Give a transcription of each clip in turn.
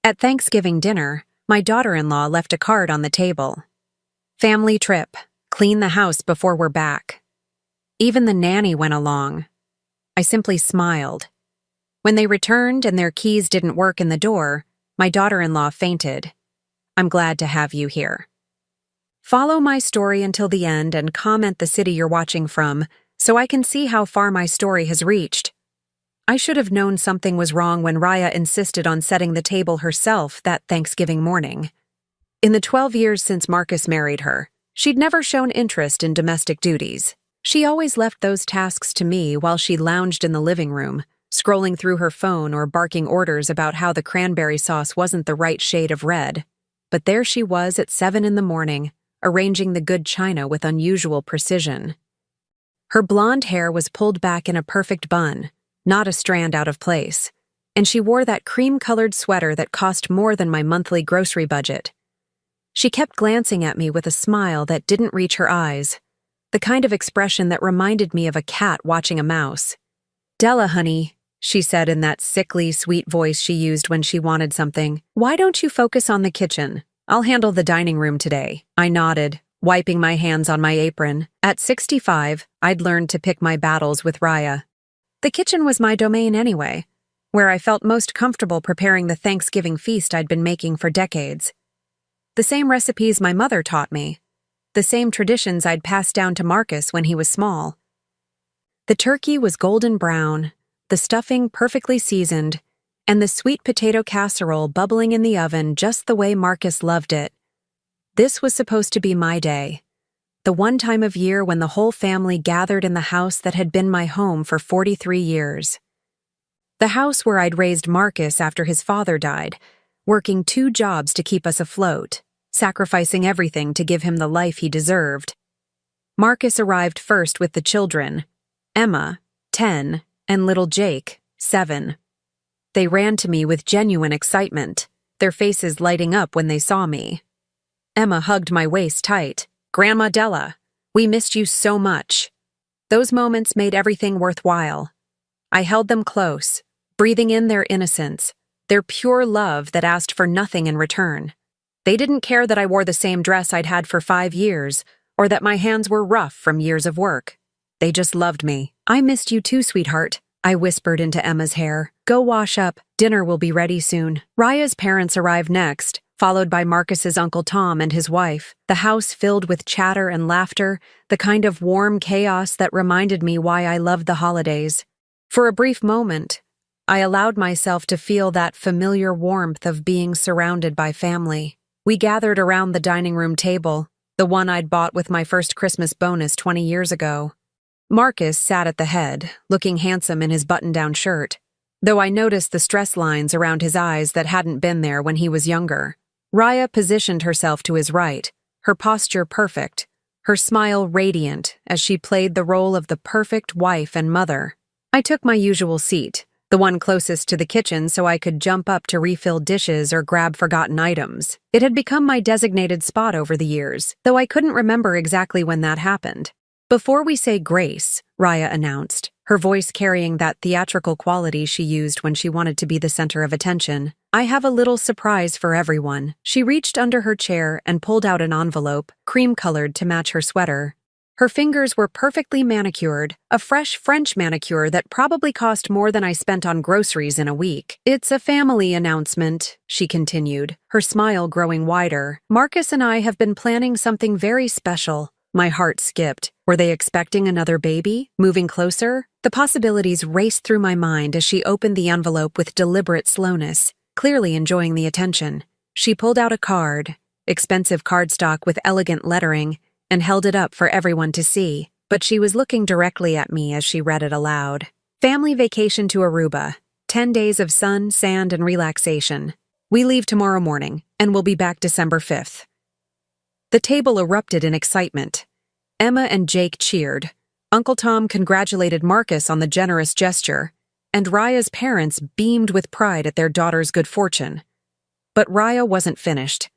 At Thanksgiving dinner, my daughter-in-law left a card on the table. Family trip. Clean the house before we're back. Even the nanny went along. I simply smiled. When they returned and their keys didn't work in the door, my daughter-in-law fainted. I'm glad to have you here. Follow my story until the end and comment the city you're watching from so I can see how far my story has reached. I should have known something was wrong when Raya insisted on setting the table herself that Thanksgiving morning. In the 12 years since Marcus married her, she'd never shown interest in domestic duties. She always left those tasks to me while she lounged in the living room, scrolling through her phone or barking orders about how the cranberry sauce wasn't the right shade of red. But there she was at 7 in the morning, arranging the good china with unusual precision. Her blonde hair was pulled back in a perfect bun, not a strand out of place, and she wore that cream-colored sweater that cost more than my monthly grocery budget. She kept glancing at me with a smile that didn't reach her eyes, the kind of expression that reminded me of a cat watching a mouse. "Della, honey," she said in that sickly, sweet voice she used when she wanted something, "why don't you focus on the kitchen? I'll handle the dining room today." I nodded, wiping my hands on my apron. At 65, I'd learned to pick my battles with Raya. The kitchen was my domain anyway, where I felt most comfortable preparing the Thanksgiving feast I'd been making for decades. The same recipes my mother taught me, the same traditions I'd passed down to Marcus when he was small. The turkey was golden brown, the stuffing perfectly seasoned, and the sweet potato casserole bubbling in the oven just the way Marcus loved it. This was supposed to be my day, the one time of year when the whole family gathered in the house that had been my home for 43 years. The house where I'd raised Marcus after his father died, working 2 jobs to keep us afloat, sacrificing everything to give him the life he deserved. Marcus arrived first with the children, Emma, 10, and little Jake, 7. They ran to me with genuine excitement, their faces lighting up when they saw me. Emma hugged my waist tight. "Grandma Della, we missed you so much." Those moments made everything worthwhile. I held them close, breathing in their innocence, their pure love that asked for nothing in return. They didn't care that I wore the same dress I'd had for 5 years, or that my hands were rough from years of work. They just loved me. "I missed you too, sweetheart," I whispered into Emma's hair. "Go wash up. Dinner will be ready soon." Raya's parents arrived next, followed by Marcus's Uncle Tom and his wife, the house filled with chatter and laughter, the kind of warm chaos that reminded me why I loved the holidays. For a brief moment, I allowed myself to feel that familiar warmth of being surrounded by family. We gathered around the dining room table, the one I'd bought with my first Christmas bonus 20 years ago. Marcus sat at the head, looking handsome in his button-down shirt, though I noticed the stress lines around his eyes that hadn't been there when he was younger. Raya positioned herself to his right, her posture perfect, her smile radiant as she played the role of the perfect wife and mother. I took my usual seat, the one closest to the kitchen so I could jump up to refill dishes or grab forgotten items. It had become my designated spot over the years, though I couldn't remember exactly when that happened. "Before we say grace," Raya announced, her voice carrying that theatrical quality she used when she wanted to be the center of attention, "I have a little surprise for everyone." She reached under her chair and pulled out an envelope, cream-colored to match her sweater. Her fingers were perfectly manicured, a fresh French manicure that probably cost more than I spent on groceries in a week. "It's a family announcement," she continued, her smile growing wider. "Marcus and I have been planning something very special." My heart skipped. Were they expecting another baby? Moving closer? The possibilities raced through my mind as she opened the envelope with deliberate slowness, clearly enjoying the attention. She pulled out a card, expensive cardstock with elegant lettering, and held it up for everyone to see, but she was looking directly at me as she read it aloud. "Family vacation to Aruba. 10 days of sun, sand, and relaxation. We leave tomorrow morning, and we'll be back December 5th. The table erupted in excitement. Emma and Jake cheered. Uncle Tom congratulated Marcus on the generous gesture, and Raya's parents beamed with pride at their daughter's good fortune. But Raya wasn't finished.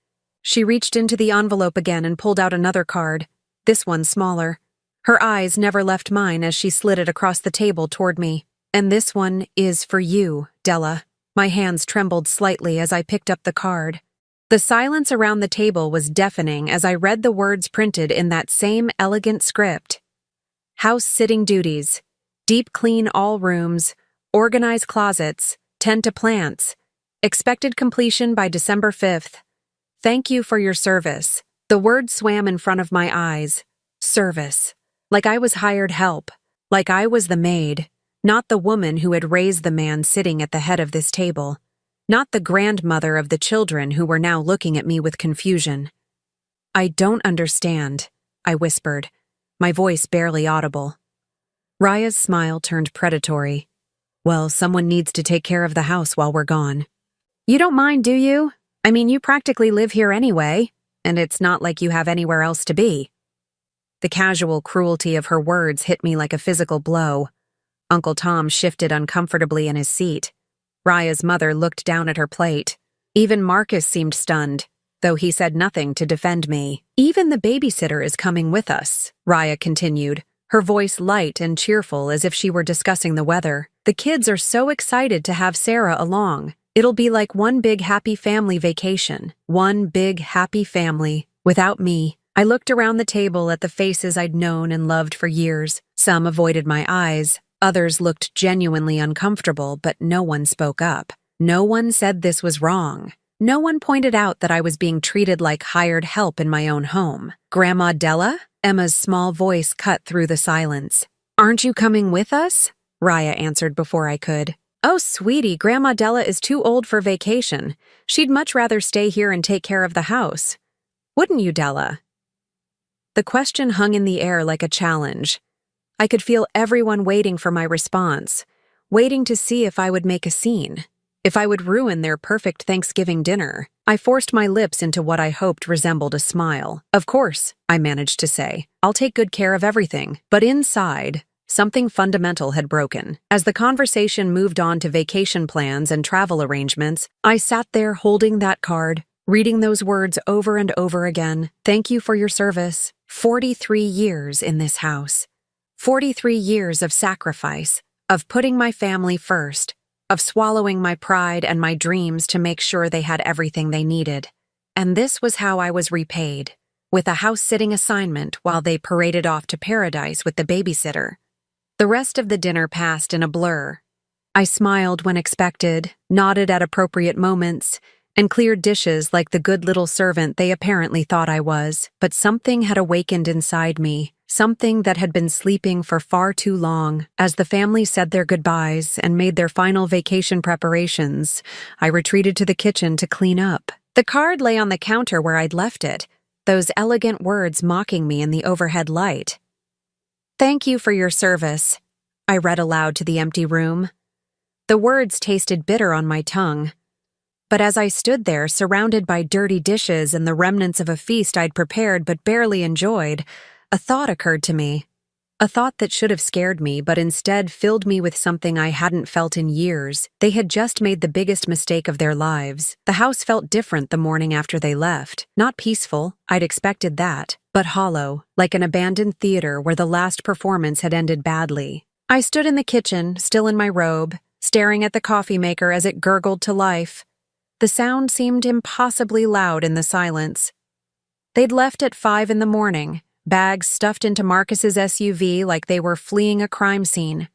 She reached into the envelope again and pulled out another card, this one smaller. Her eyes never left mine as she slid it across the table toward me. "And this one is for you, Della." My hands trembled slightly as I picked up the card. The silence around the table was deafening as I read the words printed in that same elegant script. House sitting duties. Deep clean all rooms. Organize closets. Tend to plants. Expected completion by December 5th. Thank you for your service. The word swam in front of my eyes. Service. Like I was hired help. Like I was the maid. Not the woman who had raised the man sitting at the head of this table. Not the grandmother of the children who were now looking at me with confusion. I don't understand, I whispered, my voice barely audible. Raya's smile turned predatory. Well, someone needs to take care of the house while we're gone. You don't mind, do you? I mean, you practically live here anyway, and it's not like you have anywhere else to be. The casual cruelty of her words hit me like a physical blow. Uncle Tom shifted uncomfortably in his seat. Raya's mother looked down at her plate. Even Marcus seemed stunned, though he said nothing to defend me. Even the babysitter is coming with us, Raya continued, her voice light and cheerful as if she were discussing the weather. The kids are so excited to have Sarah along. It'll be like one big happy family vacation. One big happy family. Without me. I looked around the table at the faces I'd known and loved for years. Some avoided my eyes. Others looked genuinely uncomfortable, but no one spoke up. No one said this was wrong. No one pointed out that I was being treated like hired help in my own home. Grandma Della? Emma's small voice cut through the silence. Aren't you coming with us? Raya answered before I could. Oh, sweetie, Grandma Della is too old for vacation. She'd much rather stay here and take care of the house. Wouldn't you, Della? The question hung in the air like a challenge. I could feel everyone waiting for my response, waiting to see if I would make a scene, if I would ruin their perfect Thanksgiving dinner. I forced my lips into what I hoped resembled a smile. Of course, I managed to say. I'll take good care of everything. But inside, something fundamental had broken. As the conversation moved on to vacation plans and travel arrangements, I sat there holding that card, reading those words over and over again. Thank you for your service. 43 years in this house. 43 years of sacrifice, of putting my family first, of swallowing my pride and my dreams to make sure they had everything they needed. And this was how I was repaid, with a house-sitting assignment while they paraded off to paradise with the babysitter. The rest of the dinner passed in a blur. I smiled when expected, nodded at appropriate moments, and cleared dishes like the good little servant they apparently thought I was. But something had awakened inside me. Something that had been sleeping for far too long. As the family said their goodbyes and made their final vacation preparations, I retreated to the kitchen to clean up. The card lay on the counter where I'd left it, those elegant words mocking me in the overhead light. Thank you for your service, I read aloud to the empty room. The words tasted bitter on my tongue. But as I stood there, surrounded by dirty dishes and the remnants of a feast I'd prepared but barely enjoyed, a thought occurred to me. A thought that should have scared me, but instead filled me with something I hadn't felt in years. They had just made the biggest mistake of their lives. The house felt different the morning after they left. Not peaceful, I'd expected that, but hollow, like an abandoned theater where the last performance had ended badly. I stood in the kitchen, still in my robe, staring at the coffee maker as it gurgled to life. The sound seemed impossibly loud in the silence. They'd left at 5 a.m, bags stuffed into Marcus's SUV like they were fleeing a crime scene.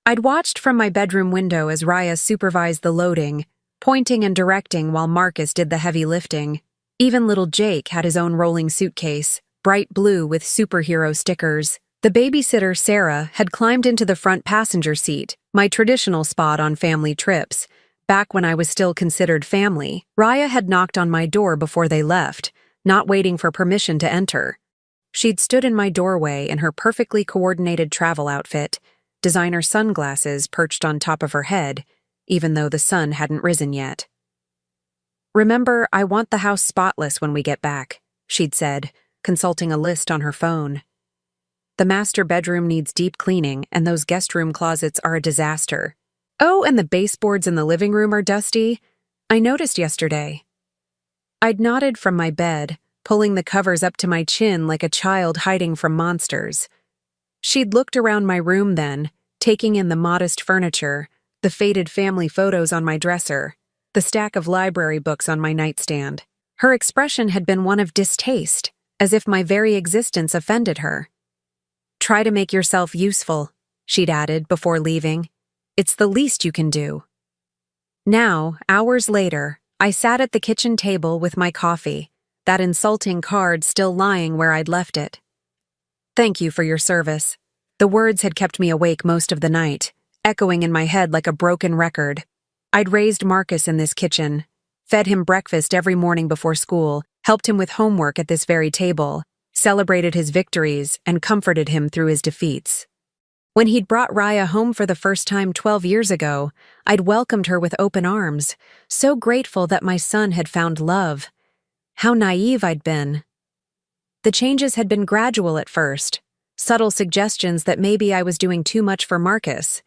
I'd watched from my bedroom window as Raya supervised the loading, pointing and directing while Marcus did the heavy lifting. Even little Jake had his own rolling suitcase, bright blue with superhero stickers. The babysitter, Sarah, had climbed into the front passenger seat, my traditional spot on family trips. Back when I was still considered family, Raya had knocked on my door before they left, not waiting for permission to enter. She'd stood in my doorway in her perfectly coordinated travel outfit, designer sunglasses perched on top of her head, even though the sun hadn't risen yet. Remember, I want the house spotless when we get back, she'd said, consulting a list on her phone. The master bedroom needs deep cleaning, and those guest room closets are a disaster. Oh, and the baseboards in the living room are dusty. I noticed yesterday. I'd nodded from my bed, pulling the covers up to my chin like a child hiding from monsters. She'd looked around my room then, taking in the modest furniture, the faded family photos on my dresser, the stack of library books on my nightstand. Her expression had been one of distaste, as if my very existence offended her. "Try to make yourself useful," she'd added before leaving. "It's the least you can do." Now, hours later, I sat at the kitchen table with my coffee, that insulting card still lying where I'd left it. "Thank you for your service." The words had kept me awake most of the night, echoing in my head like a broken record. I'd raised Marcus in this kitchen, fed him breakfast every morning before school, helped him with homework at this very table, celebrated his victories, and comforted him through his defeats. When he'd brought Raya home for the first time 12 years ago, I'd welcomed her with open arms, so grateful that my son had found love. How naive I'd been. The changes had been gradual at first, subtle suggestions that maybe I was doing too much for Marcus,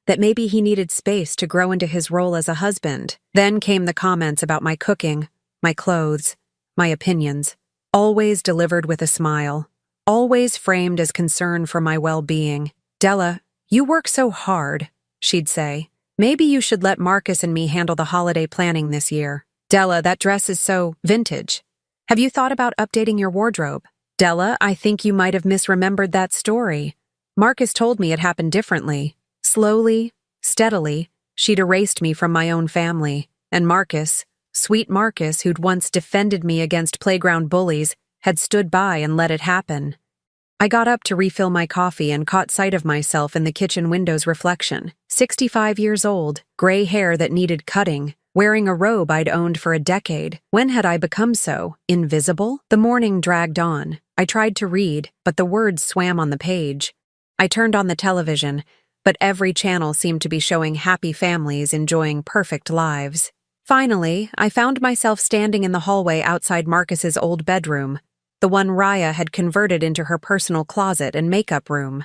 that maybe he needed space to grow into his role as a husband. Then came the comments about my cooking, my clothes, my opinions, always delivered with a smile, always framed as concern for my well-being. "Della, you work so hard," she'd say. "Maybe you should let Marcus and me handle the holiday planning this year. Della, that dress is so vintage. Have you thought about updating your wardrobe? Della, I think you might have misremembered that story. Marcus told me it happened differently." Slowly, steadily, she'd erased me from my own family, and Marcus, sweet Marcus who'd once defended me against playground bullies, had stood by and let it happen. I got up to refill my coffee and caught sight of myself in the kitchen window's reflection. 65 years old, gray hair that needed cutting, wearing a robe I'd owned for a decade. When had I become so invisible? The morning dragged on. I tried to read, but the words swam on the page. I turned on the television, but every channel seemed to be showing happy families enjoying perfect lives. Finally, I found myself standing in the hallway outside Marcus's old bedroom, the one Raya had converted into her personal closet and makeup room.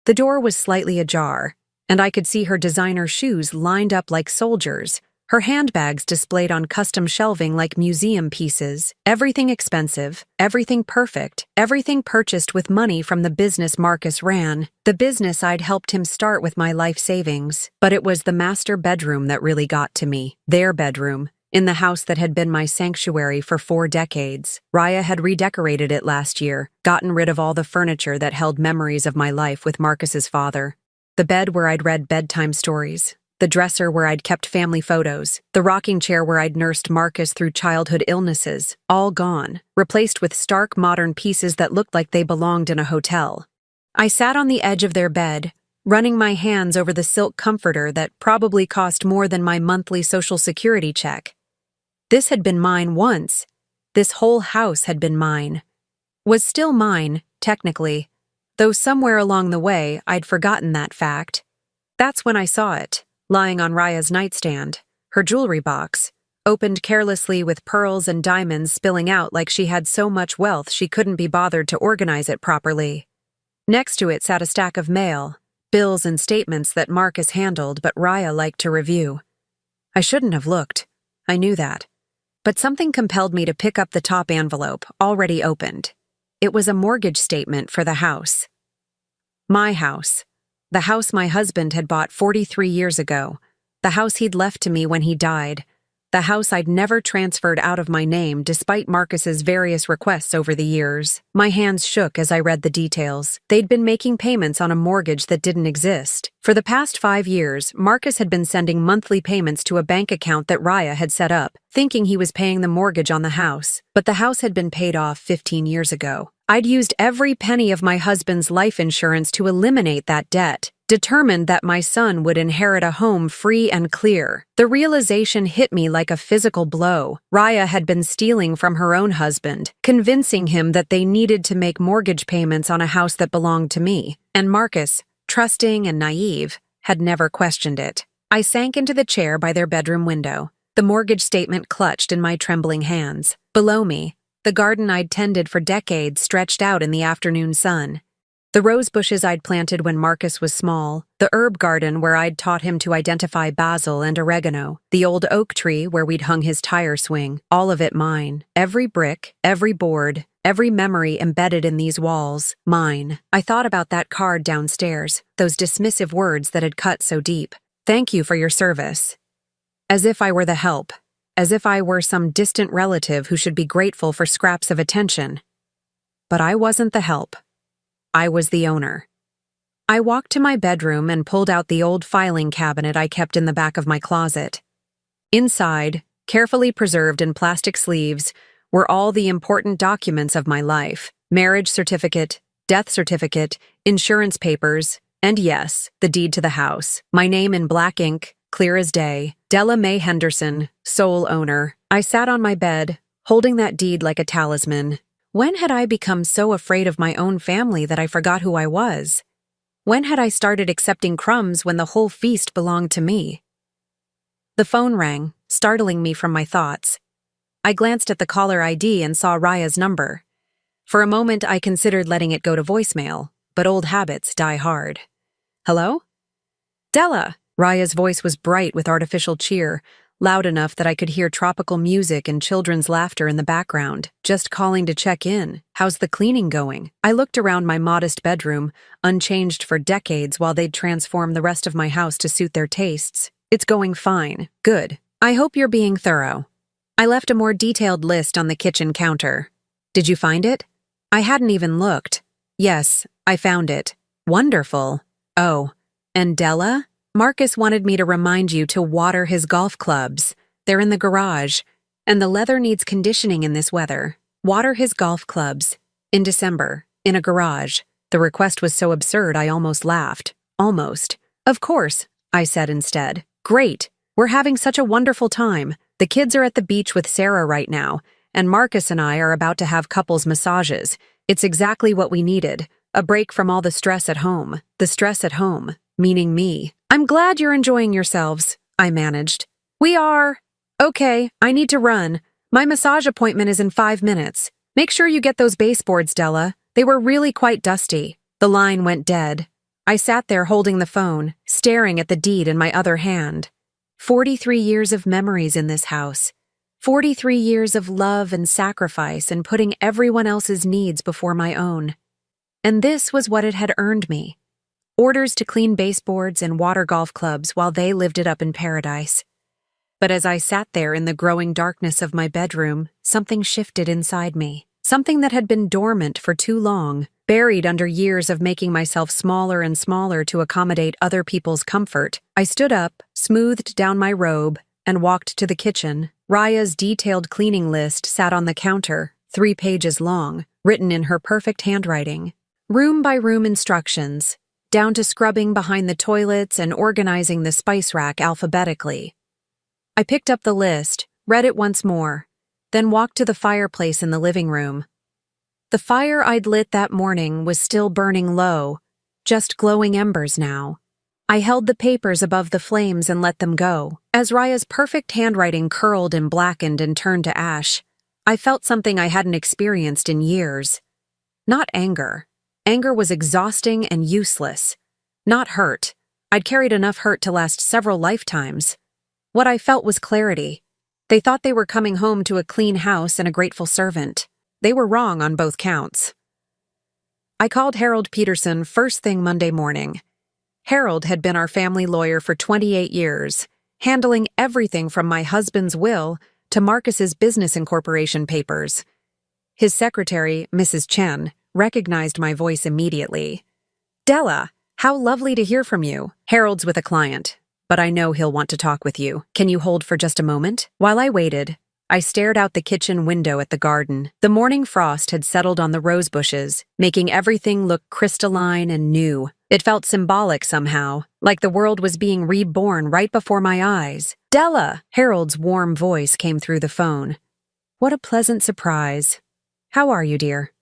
The door was slightly ajar, and I could see her designer shoes lined up like soldiers, her handbags displayed on custom shelving like museum pieces. Everything expensive, everything perfect, everything purchased with money from the business Marcus ran, the business I'd helped him start with my life savings. But it was the master bedroom that really got to me. Their bedroom, in the house that had been my sanctuary for 4 decades. Raya had redecorated it last year, gotten rid of all the furniture that held memories of my life with Marcus's father. The bed where I'd read bedtime stories, the dresser where I'd kept family photos, the rocking chair where I'd nursed Marcus through childhood illnesses, all gone, replaced with stark modern pieces that looked like they belonged in a hotel. I sat on the edge of their bed, running my hands over the silk comforter that probably cost more than my monthly Social Security check. This had been mine once. This whole house had been mine. Was still mine, technically, though somewhere along the way I'd forgotten that fact. That's when I saw it, lying on Raya's nightstand, her jewelry box, opened carelessly with pearls and diamonds spilling out like she had so much wealth she couldn't be bothered to organize it properly. Next to it sat a stack of mail, bills and statements that Marcus handled but Raya liked to review. I shouldn't have looked. I knew that. But something compelled me to pick up the top envelope, already opened. It was a mortgage statement for the house. My house. The house my husband had bought 43 years ago. The house he'd left to me when he died. The house I'd never transferred out of my name despite Marcus's various requests over the years. My hands shook as I read the details. They'd been making payments on a mortgage that didn't exist. For the past 5 years, Marcus had been sending monthly payments to a bank account that Raya had set up, thinking he was paying the mortgage on the house. But the house had been paid off 15 years ago. I'd used every penny of my husband's life insurance to eliminate that debt, determined that my son would inherit a home free and clear. The realization hit me like a physical blow. Raya had been stealing from her own husband, convincing him that they needed to make mortgage payments on a house that belonged to me. And Marcus, trusting and naive, had never questioned it. I sank into the chair by their bedroom window, the mortgage statement clutched in my trembling hands. Below me, the garden I'd tended for decades stretched out in the afternoon sun. The rose bushes I'd planted when Marcus was small, the herb garden where I'd taught him to identify basil and oregano, the old oak tree where we'd hung his tire swing, all of it mine. Every brick, every board, every memory embedded in these walls, mine. I thought about that card downstairs, those dismissive words that had cut so deep. Thank you for your service. As if I were the help. As if I were some distant relative who should be grateful for scraps of attention. But I wasn't the help. I was the owner. I walked to my bedroom and pulled out the old filing cabinet I kept in the back of my closet. Inside, carefully preserved in plastic sleeves, were all the important documents of my life: marriage certificate, death certificate, insurance papers, and yes, the deed to the house. My name in black ink, clear as day, Della Mae Henderson, sole owner. I sat on my bed, holding that deed like a talisman. When had I become so afraid of my own family that I forgot who I was? When had I started accepting crumbs when the whole feast belonged to me? The phone rang, startling me from my thoughts. I glanced at the caller ID and saw Raya's number. For a moment, I considered letting it go to voicemail, but old habits die hard. Hello? Della! Raya's voice was bright with artificial cheer, loud enough that I could hear tropical music and children's laughter in the background. Just calling to check in. How's the cleaning going? I looked around my modest bedroom, unchanged for decades while they'd transformed the rest of my house to suit their tastes. It's going fine. Good. I hope you're being thorough. I left a more detailed list on the kitchen counter. Did you find it? I hadn't even looked. Yes, I found it. Wonderful. Oh, and Della? Marcus wanted me to remind you to water his golf clubs. They're in the garage, and the leather needs conditioning in this weather. Water his golf clubs. In December, in a garage. The request was so absurd I almost laughed. Almost. Of course, I said instead. Great. We're having such a wonderful time. The kids are at the beach with Sarah right now, and Marcus and I are about to have couples massages. It's exactly what we needed. A break from all the stress at home. The stress at home, meaning me. I'm glad you're enjoying yourselves, I managed. We are. Okay, I need to run. My massage appointment is in 5 minutes. Make sure you get those baseboards, Della. They were really quite dusty. The line went dead. I sat there holding the phone, staring at the deed in my other hand. 43 years of memories in this house. 43 years of love and sacrifice and putting everyone else's needs before my own. And this was what it had earned me. Orders to clean baseboards and water golf clubs while they lived it up in paradise. But as I sat there in the growing darkness of my bedroom, something shifted inside me. Something that had been dormant for too long, buried under years of making myself smaller and smaller to accommodate other people's comfort. I stood up, smoothed down my robe, and walked to the kitchen. Raya's detailed cleaning list sat on the counter, 3 pages long, written in her perfect handwriting. Room by room instructions, down to scrubbing behind the toilets and organizing the spice rack alphabetically. I picked up the list, read it once more, then walked to the fireplace in the living room. The fire I'd lit that morning was still burning low, just glowing embers now. I held the papers above the flames and let them go. As Raya's perfect handwriting curled and blackened and turned to ash, I felt something I hadn't experienced in years. Not anger. Anger was exhausting and useless. Not hurt. I'd carried enough hurt to last several lifetimes. What I felt was clarity. They thought they were coming home to a clean house and a grateful servant. They were wrong on both counts. I called Harold Peterson first thing Monday morning. Harold had been our family lawyer for 28 years, handling everything from my husband's will to Marcus's business incorporation papers. His secretary, Mrs. Chen, recognized my voice immediately. Della, how lovely to hear from you. Harold's with a client, but I know he'll want to talk with you. Can you hold for just a moment? While I waited, I stared out the kitchen window at the garden. The morning frost had settled on the rose bushes, making everything look crystalline and new. It felt symbolic somehow, like the world was being reborn right before my eyes. Della! Harold's warm voice came through the phone. What a pleasant surprise. How are you, dear?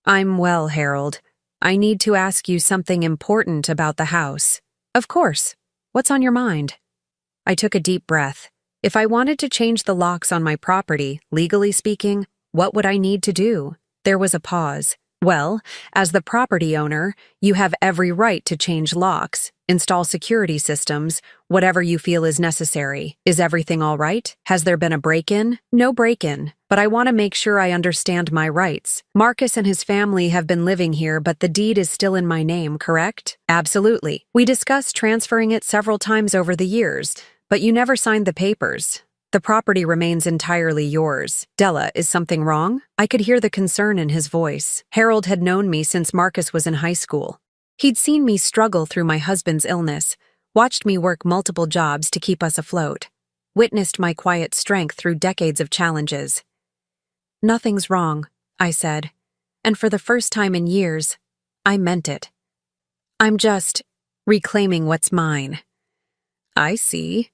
I'm well, Harold. I need to ask you something important about the house. Of course. What's on your mind? I took a deep breath. If I wanted to change the locks on my property, legally speaking, what would I need to do? There was a pause. Well, as the property owner, you have every right to change locks, install security systems, whatever you feel is necessary. Is everything all right? Has there been a break-in? No break-in, but I want to make sure I understand my rights. Marcus and his family have been living here, but the deed is still in my name, correct? Absolutely. We discussed transferring it several times over the years, but you never signed the papers. The property remains entirely yours. Della, is something wrong? I could hear the concern in his voice. Harold had known me since Marcus was in high school. He'd seen me struggle through my husband's illness, watched me work multiple jobs to keep us afloat, witnessed my quiet strength through decades of challenges. Nothing's wrong, I said, and for the first time in years, I meant it. I'm just reclaiming what's mine. I see.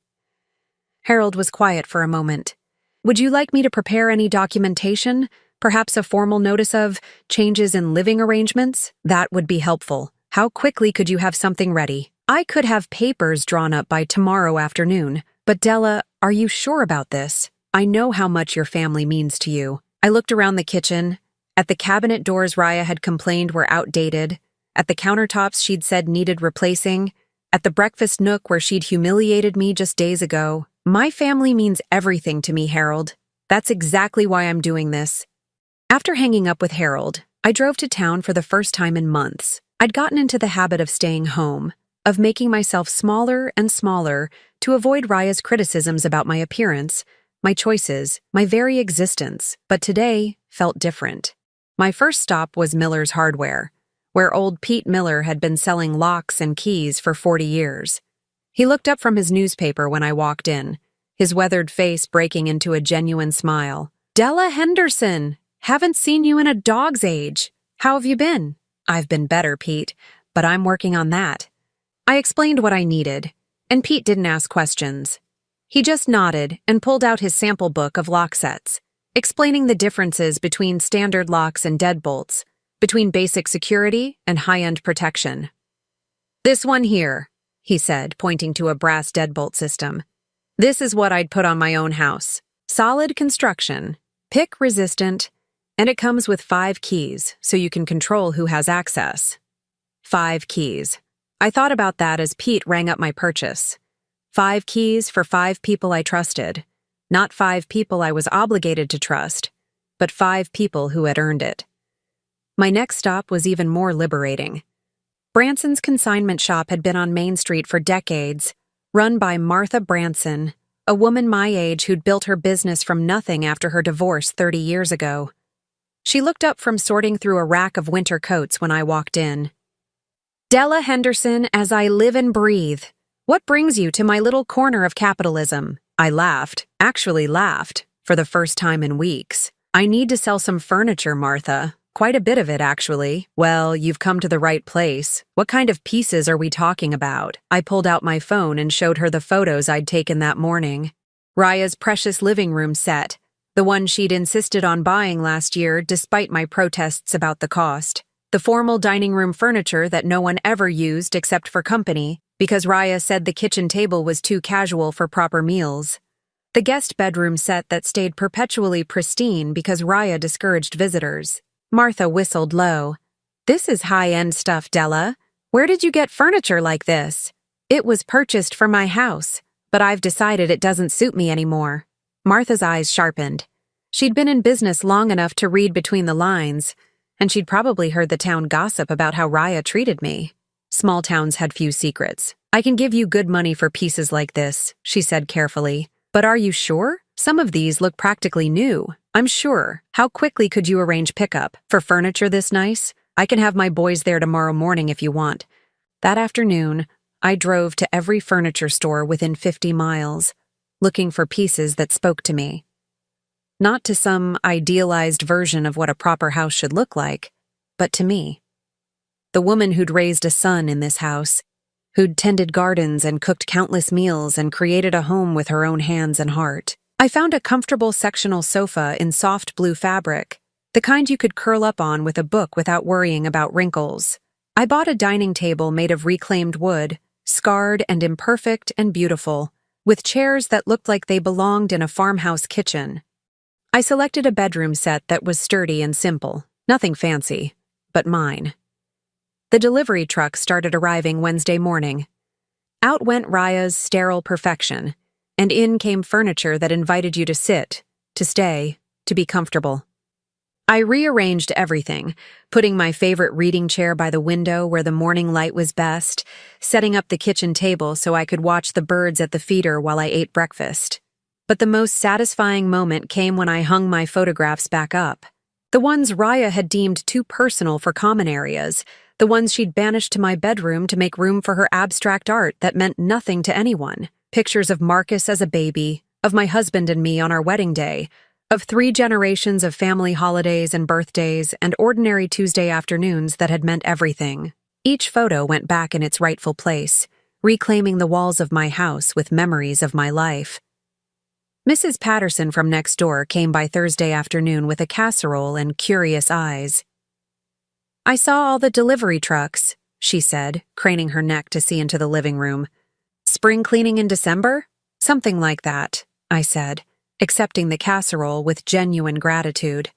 Harold was quiet for a moment. Would you like me to prepare any documentation? Perhaps a formal notice of changes in living arrangements? That would be helpful. How quickly could you have something ready? I could have papers drawn up by tomorrow afternoon. But Della, are you sure about this? I know how much your family means to you. I looked around the kitchen. At the cabinet doors Raya had complained were outdated. At the countertops she'd said needed replacing. At the breakfast nook where she'd humiliated me just days ago. My family means everything to me, Harold. That's exactly why I'm doing this. After hanging up with Harold, I drove to town for the first time in months. I'd gotten into the habit of staying home, of making myself smaller and smaller to avoid Raya's criticisms about my appearance, my choices, my very existence, but today felt different. My first stop was Miller's Hardware, where old Pete Miller had been selling locks and keys for 40 years. He looked up from his newspaper when I walked in, his weathered face breaking into a genuine smile. Della Henderson! Haven't seen you in a dog's age. How have you been? I've been better, Pete, but I'm working on that. I explained what I needed, and Pete didn't ask questions. He just nodded and pulled out his sample book of lock sets, explaining the differences between standard locks and deadbolts, between basic security and high-end protection. This one here, he said, pointing to a brass deadbolt system. This is what I'd put on my own house. Solid construction, pick-resistant, and it comes with 5 keys, so you can control who has access. 5 keys. I thought about that as Pete rang up my purchase. 5 keys for 5 people I trusted. Not 5 people I was obligated to trust, but 5 people who had earned it. My next stop was even more liberating. Branson's consignment shop had been on Main Street for decades, run by Martha Branson, a woman my age who'd built her business from nothing after her divorce 30 years ago. She looked up from sorting through a rack of winter coats when I walked in. Della Henderson, as I live and breathe. What brings you to my little corner of capitalism? I laughed, actually laughed, for the first time in weeks. I need to sell some furniture, Martha. Quite a bit of it, actually. Well, you've come to the right place. What kind of pieces are we talking about? I pulled out my phone and showed her the photos I'd taken that morning. Raya's precious living room set, the one she'd insisted on buying last year despite my protests about the cost. The formal dining room furniture that no one ever used except for company, because Raya said the kitchen table was too casual for proper meals. The guest bedroom set that stayed perpetually pristine because Raya discouraged visitors. Martha whistled low. This is high-end stuff, Della. Where did you get furniture like this? It was purchased for my house, but I've decided it doesn't suit me anymore. Martha's eyes sharpened. She'd been in business long enough to read between the lines, and she'd probably heard the town gossip about how Raya treated me. Small towns had few secrets. I can give you good money for pieces like this, she said carefully. But are you sure? Some of these look practically new. I'm sure. How quickly could you arrange pickup? For furniture this nice? I can have my boys there tomorrow morning if you want. That afternoon, I drove to every furniture store within 50 miles, looking for pieces that spoke to me. Not to some idealized version of what a proper house should look like, but to me. The woman who'd raised a son in this house, who'd tended gardens and cooked countless meals and created a home with her own hands and heart. I found a comfortable sectional sofa in soft blue fabric, the kind you could curl up on with a book without worrying about wrinkles. I bought a dining table made of reclaimed wood, scarred and imperfect and beautiful, with chairs that looked like they belonged in a farmhouse kitchen. I selected a bedroom set that was sturdy and simple, nothing fancy. but mine. The delivery truck started arriving Wednesday morning. Out went Raya's sterile perfection, and in came furniture that invited you to sit, to stay, to be comfortable. I rearranged everything, putting my favorite reading chair by the window where the morning light was best, setting up the kitchen table so I could watch the birds at the feeder while I ate breakfast. But the most satisfying moment came when I hung my photographs back up. The ones Raya had deemed too personal for common areas, the ones she'd banished to my bedroom to make room for her abstract art that meant nothing to anyone. Pictures of Marcus as a baby, of my husband and me on our wedding day, of 3 generations of family holidays and birthdays and ordinary Tuesday afternoons that had meant everything. Each photo went back in its rightful place, reclaiming the walls of my house with memories of my life. Mrs. Patterson from next door came by Thursday afternoon with a casserole and curious eyes. "I saw all the delivery trucks," she said, craning her neck to see into the living room. "Spring cleaning in December?" "Something like that," I said, accepting the casserole with genuine gratitude.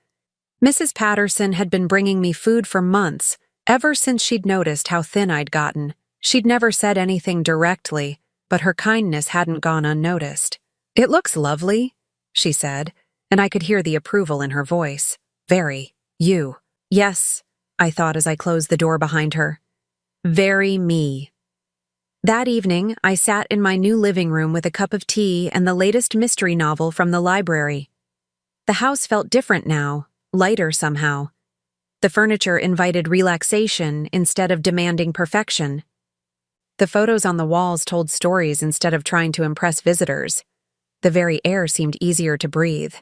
Mrs. Patterson had been bringing me food for months, ever since she'd noticed how thin I'd gotten. She'd never said anything directly, but her kindness hadn't gone unnoticed. "It looks lovely," she said, and I could hear the approval in her voice. "Very. You." "Yes," I thought as I closed the door behind her. "Very me." That evening, I sat in my new living room with a cup of tea and the latest mystery novel from the library. The house felt different now, lighter somehow. The furniture invited relaxation instead of demanding perfection. The photos on the walls told stories instead of trying to impress visitors. The very air seemed easier to breathe.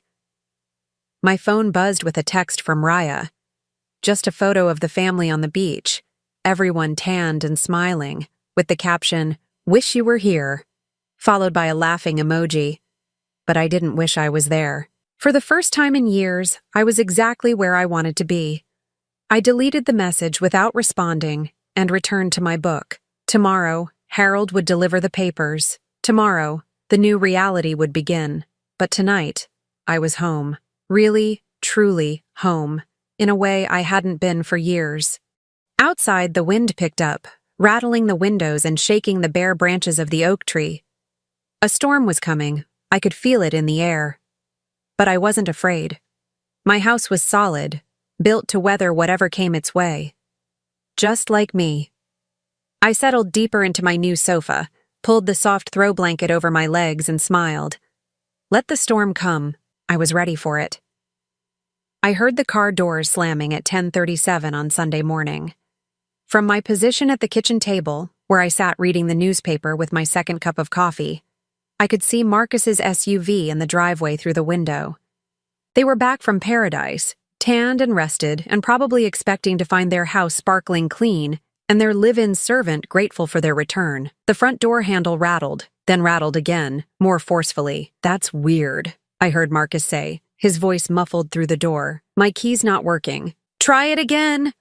My phone buzzed with a text from Raya. Just a photo of the family on the beach, everyone tanned and smiling, with the caption, "Wish you were here," followed by a laughing emoji. But I didn't wish I was there. For the first time in years, I was exactly where I wanted to be. I deleted the message without responding and returned to my book. Tomorrow, Harold would deliver the papers. Tomorrow, the new reality would begin. But tonight, I was home. Really, truly home, in a way I hadn't been for years. Outside, the wind picked up, rattling the windows and shaking the bare branches of the oak tree. A storm was coming. I could feel it in the air. But I wasn't afraid. My house was solid, built to weather whatever came its way. Just like me. I settled deeper into my new sofa, pulled the soft throw blanket over my legs and smiled. Let the storm come. I was ready for it. I heard the car doors slamming at 10:37 on Sunday morning. From my position at the kitchen table, where I sat reading the newspaper with my second cup of coffee, I could see Marcus's SUV in the driveway through the window. They were back from paradise, tanned and rested, and probably expecting to find their house sparkling clean and their live-in servant grateful for their return. The front door handle rattled, then rattled again, more forcefully. "That's weird," I heard Marcus say, his voice muffled through the door. "My key's not working." "Try it again."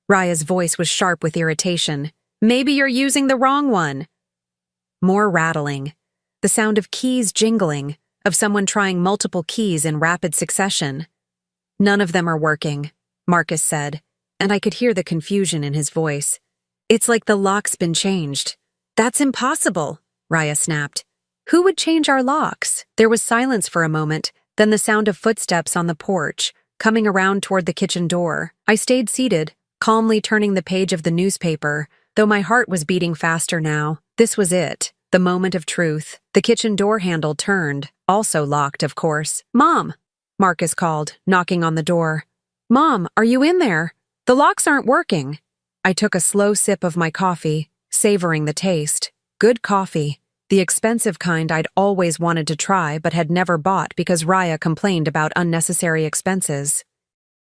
Raya's voice was sharp with irritation. "Maybe you're using the wrong one." More rattling. The sound of keys jingling, of someone trying multiple keys in rapid succession. "None of them are working," Marcus said, and I could hear the confusion in his voice. "It's like the lock's been changed." "That's impossible," Raya snapped. "Who would change our locks?" There was silence for a moment, then the sound of footsteps on the porch, coming around toward the kitchen door. I stayed seated, calmly turning the page of the newspaper, though my heart was beating faster now. This was it, the moment of truth. The kitchen door handle turned, also locked, of course. "Mom," Marcus called, knocking on the door. "Mom, are you in there? The locks aren't working." I took a slow sip of my coffee, savoring the taste. Good coffee. The expensive kind I'd always wanted to try but had never bought because Raya complained about unnecessary expenses.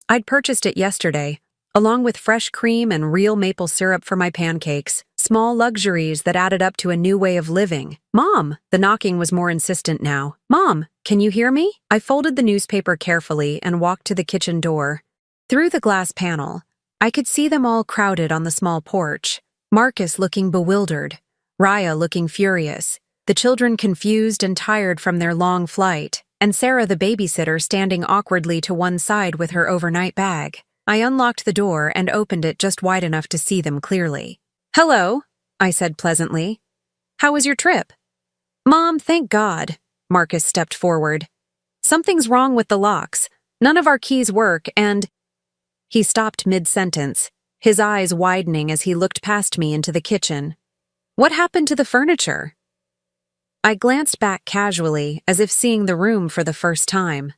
I'd purchased it yesterday, along with fresh cream and real maple syrup for my pancakes, small luxuries that added up to a new way of living. "Mom!" The knocking was more insistent now. "Mom, can you hear me?" I folded the newspaper carefully and walked to the kitchen door. Through the glass panel, I could see them all crowded on the small porch. Marcus looking bewildered, Raya looking furious, the children confused and tired from their long flight, and Sarah the babysitter standing awkwardly to one side with her overnight bag. I unlocked the door and opened it just wide enough to see them clearly. "Hello," I said pleasantly. "How was your trip?" "Mom, thank God." Marcus stepped forward. "Something's wrong with the locks. None of our keys work and—" He stopped mid-sentence, his eyes widening as he looked past me into the kitchen. "What happened to the furniture?" I glanced back casually, as if seeing the room for the first time.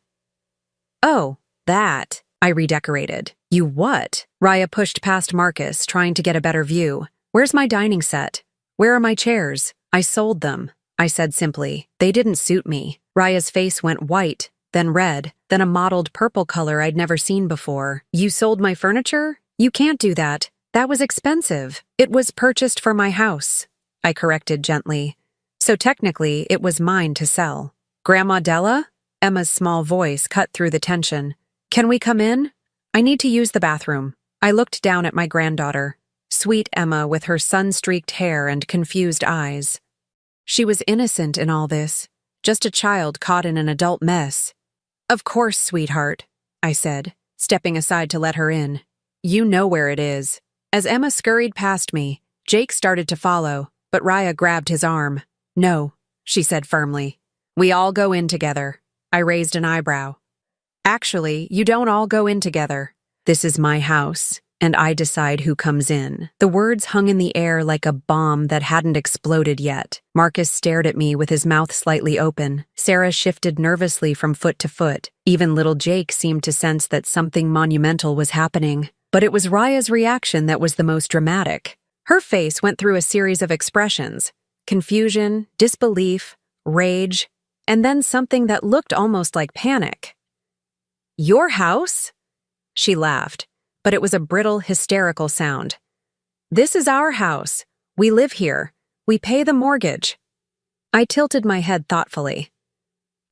"Oh, that," I redecorated. "You what?" Raya pushed past Marcus, trying to get a better view. "Where's my dining set? Where are my chairs?" "I sold them," I said simply. "They didn't suit me." Raya's face went white, then red, then a mottled purple color I'd never seen before. "You sold my furniture? You can't do that. That was expensive." "It was purchased for my house," I corrected gently. "So technically, it was mine to sell." "Grandma Della?" Emma's small voice cut through the tension. "Can we come in? I need to use the bathroom." I looked down at my granddaughter, sweet Emma with her sun-streaked hair and confused eyes. She was innocent in all this, just a child caught in an adult mess. "Of course, sweetheart," I said, stepping aside to let her in. "You know where it is." As Emma scurried past me, Jake started to follow, but Raya grabbed his arm. "No," she said firmly. "We all go in together." I raised an eyebrow. "Actually, you don't all go in together. This is my house, and I decide who comes in." The words hung in the air like a bomb that hadn't exploded yet. Marcus stared at me with his mouth slightly open. Sarah shifted nervously from foot to foot. Even little Jake seemed to sense that something monumental was happening. But it was Raya's reaction that was the most dramatic. Her face went through a series of expressions: confusion, disbelief, rage, and then something that looked almost like panic. "Your house?" She laughed, but it was a brittle, hysterical sound. "This is our house. We live here. We pay the mortgage." I tilted my head thoughtfully.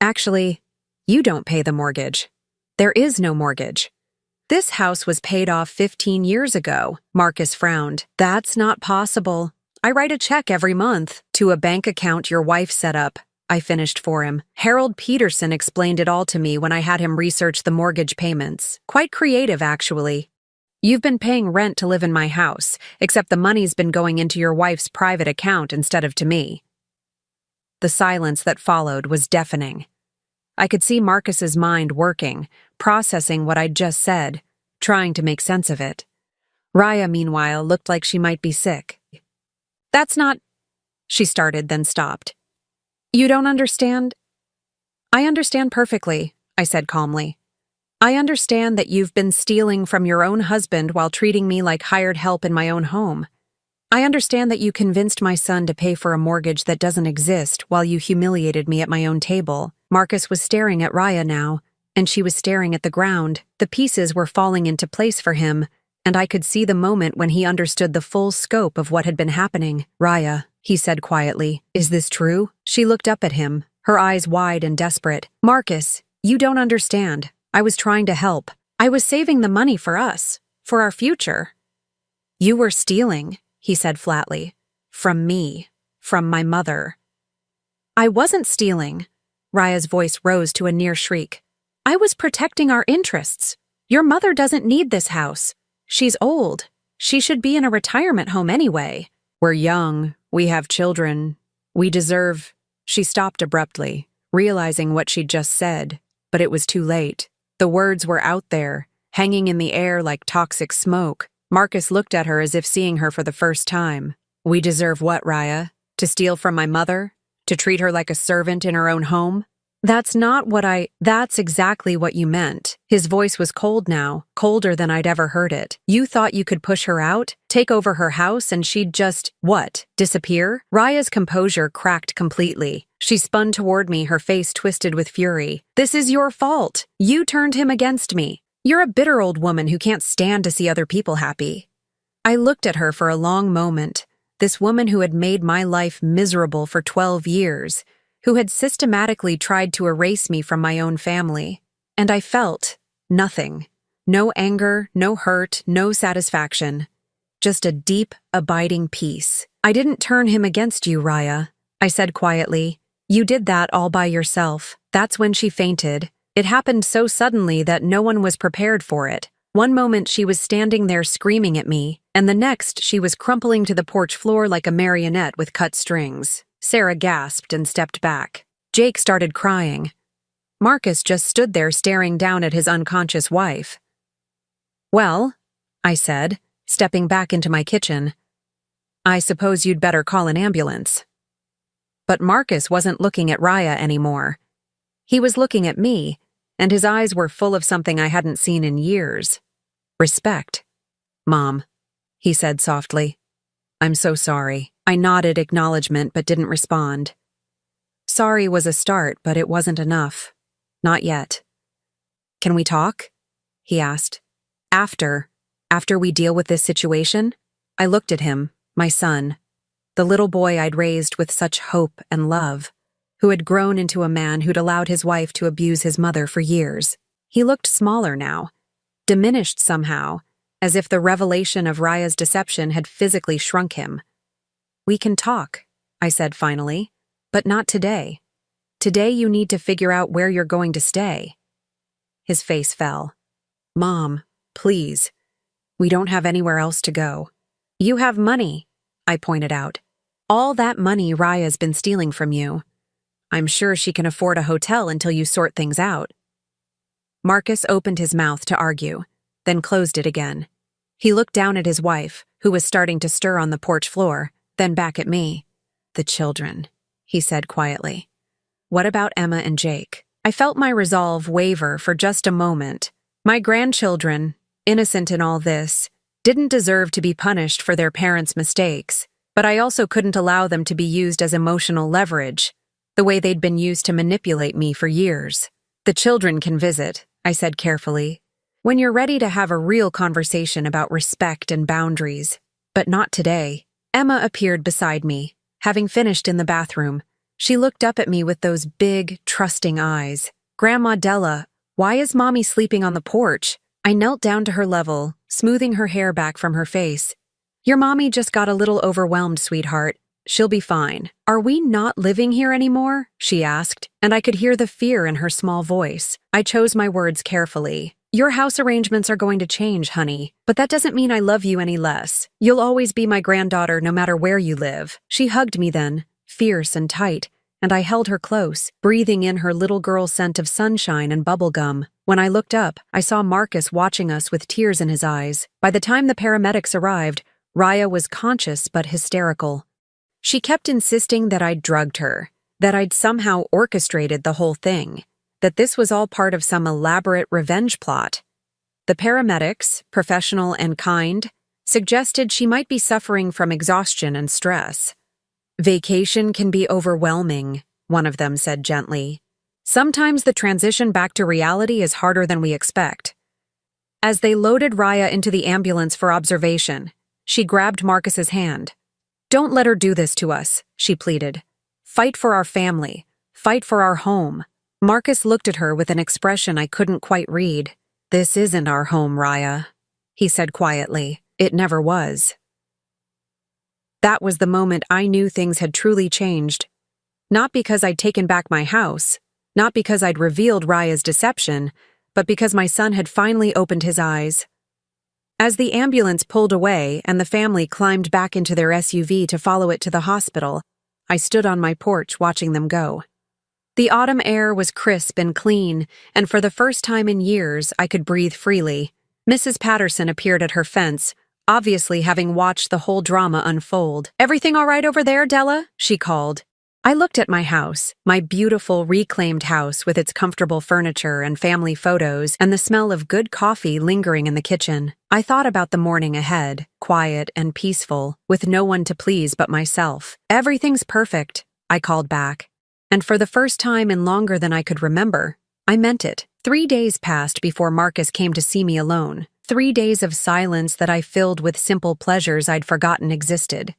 "Actually, you don't pay the mortgage. There is no mortgage. This house was paid off 15 years ago." Marcus frowned. "That's not possible. I write a check every month to a bank account your wife set up." I finished for him. "Harold Peterson explained it all to me when I had him research the mortgage payments. Quite creative, actually. You've been paying rent to live in my house, except the money's been going into your wife's private account instead of to me." The silence that followed was deafening. I could see Marcus's mind working, processing what I'd just said, trying to make sense of it. Raya, meanwhile, looked like she might be sick. "That's not—" she started, then stopped. "You don't understand?" "I understand perfectly," I said calmly. "I understand that you've been stealing from your own husband while treating me like hired help in my own home. I understand that you convinced my son to pay for a mortgage that doesn't exist while you humiliated me at my own table." Marcus was staring at Raya now, and she was staring at the ground. The pieces were falling into place for him, and I could see the moment when he understood the full scope of what had been happening. "Raya," he said quietly, "is this true?" She looked up at him, her eyes wide and desperate. "Marcus, you don't understand. I was trying to help. I was saving the money for us, for our future." "You were stealing," he said flatly. "From me, from my mother." "I wasn't stealing." Raya's voice rose to a near shriek. "I was protecting our interests. Your mother doesn't need this house. She's old. She should be in a retirement home anyway. We're young. We have children. We deserve—" She stopped abruptly, realizing what she'd just said, but it was too late. The words were out there, hanging in the air like toxic smoke. Marcus looked at her as if seeing her for the first time. "We deserve what, Raya? To steal from my mother? To treat her like a servant in her own home?" "That's not what That's exactly what you meant." His voice was cold now, colder than I'd ever heard it. "You thought you could push her out, take over her house, and she'd just— what? Disappear?" Raya's composure cracked completely. She spun toward me, her face twisted with fury. "This is your fault. You turned him against me. You're a bitter old woman who can't stand to see other people happy." I looked at her for a long moment, this woman who had made my life miserable for 12 years, who had systematically tried to erase me from my own family. And I felt nothing. No anger, no hurt, no satisfaction. Just a deep, abiding peace. "I didn't turn him against you, Raya," I said quietly. "You did that all by yourself." That's when she fainted. It happened so suddenly that no one was prepared for it. One moment she was standing there screaming at me, and the next she was crumpling to the porch floor like a marionette with cut strings. Sarah gasped and stepped back. Jake started crying. Marcus just stood there staring down at his unconscious wife. "Well," I said, stepping back into my kitchen, "I suppose you'd better call an ambulance." But Marcus wasn't looking at Raya anymore. He was looking at me, and his eyes were full of something I hadn't seen in years. Respect. "Mom," he said softly. "I'm so sorry." I nodded acknowledgement but didn't respond. Sorry was a start, but it wasn't enough. Not yet. "Can we talk?" he asked. After we deal with this situation?" I looked at him, my son, the little boy I'd raised with such hope and love, who had grown into a man who'd allowed his wife to abuse his mother for years. He looked smaller now, diminished somehow, as if the revelation of Raya's deception had physically shrunk him. "We can talk," I said finally, "but not today. Today you need to figure out where you're going to stay." His face fell. "Mom, please. We don't have anywhere else to go." "You have money," I pointed out. "All that money Raya's been stealing from you. I'm sure she can afford a hotel until you sort things out." Marcus opened his mouth to argue, then closed it again. He looked down at his wife, who was starting to stir on the porch floor, then back at me. "The children," he said quietly. "What about Emma and Jake?" I felt my resolve waver for just a moment. My grandchildren, innocent in all this, didn't deserve to be punished for their parents' mistakes, but I also couldn't allow them to be used as emotional leverage, the way they'd been used to manipulate me for years. "The children can visit," I said carefully, "when you're ready to have a real conversation about respect and boundaries, but not today." Emma appeared beside me, having finished in the bathroom. She looked up at me with those big, trusting eyes. "Grandma Della, why is Mommy sleeping on the porch?" I knelt down to her level, smoothing her hair back from her face. "Your mommy just got a little overwhelmed, sweetheart. She'll be fine." "Are we not living here anymore?" she asked, and I could hear the fear in her small voice. I chose my words carefully. "Your house arrangements are going to change, honey, but that doesn't mean I love you any less. You'll always be my granddaughter no matter where you live." She hugged me then, fierce and tight, and I held her close, breathing in her little girl scent of sunshine and bubble gum. When I looked up, I saw Marcus watching us with tears in his eyes. By the time the paramedics arrived, Raya was conscious but hysterical. She kept insisting that I'd drugged her, that I'd somehow orchestrated the whole thing, that this was all part of some elaborate revenge plot. The paramedics, professional and kind, suggested she might be suffering from exhaustion and stress. "Vacation can be overwhelming," one of them said gently. "Sometimes the transition back to reality is harder than we expect." As they loaded Raya into the ambulance for observation, she grabbed Marcus's hand. "Don't let her do this to us," she pleaded. "Fight for our family. Fight for our home." Marcus looked at her with an expression I couldn't quite read. "This isn't our home, Raya," he said quietly. "It never was." That was the moment I knew things had truly changed. Not because I'd taken back my house, not because I'd revealed Raya's deception, but because my son had finally opened his eyes. As the ambulance pulled away and the family climbed back into their SUV to follow it to the hospital, I stood on my porch watching them go. The autumn air was crisp and clean, and for the first time in years, I could breathe freely. Mrs. Patterson appeared at her fence, obviously having watched the whole drama unfold. "Everything all right over there, Della?" she called. I looked at my house, my beautiful reclaimed house with its comfortable furniture and family photos and the smell of good coffee lingering in the kitchen. I thought about the morning ahead, quiet and peaceful, with no one to please but myself. "Everything's perfect," I called back. And for the first time in longer than I could remember, I meant it. 3 days passed before Marcus came to see me alone. 3 days of silence that I filled with simple pleasures I'd forgotten existed.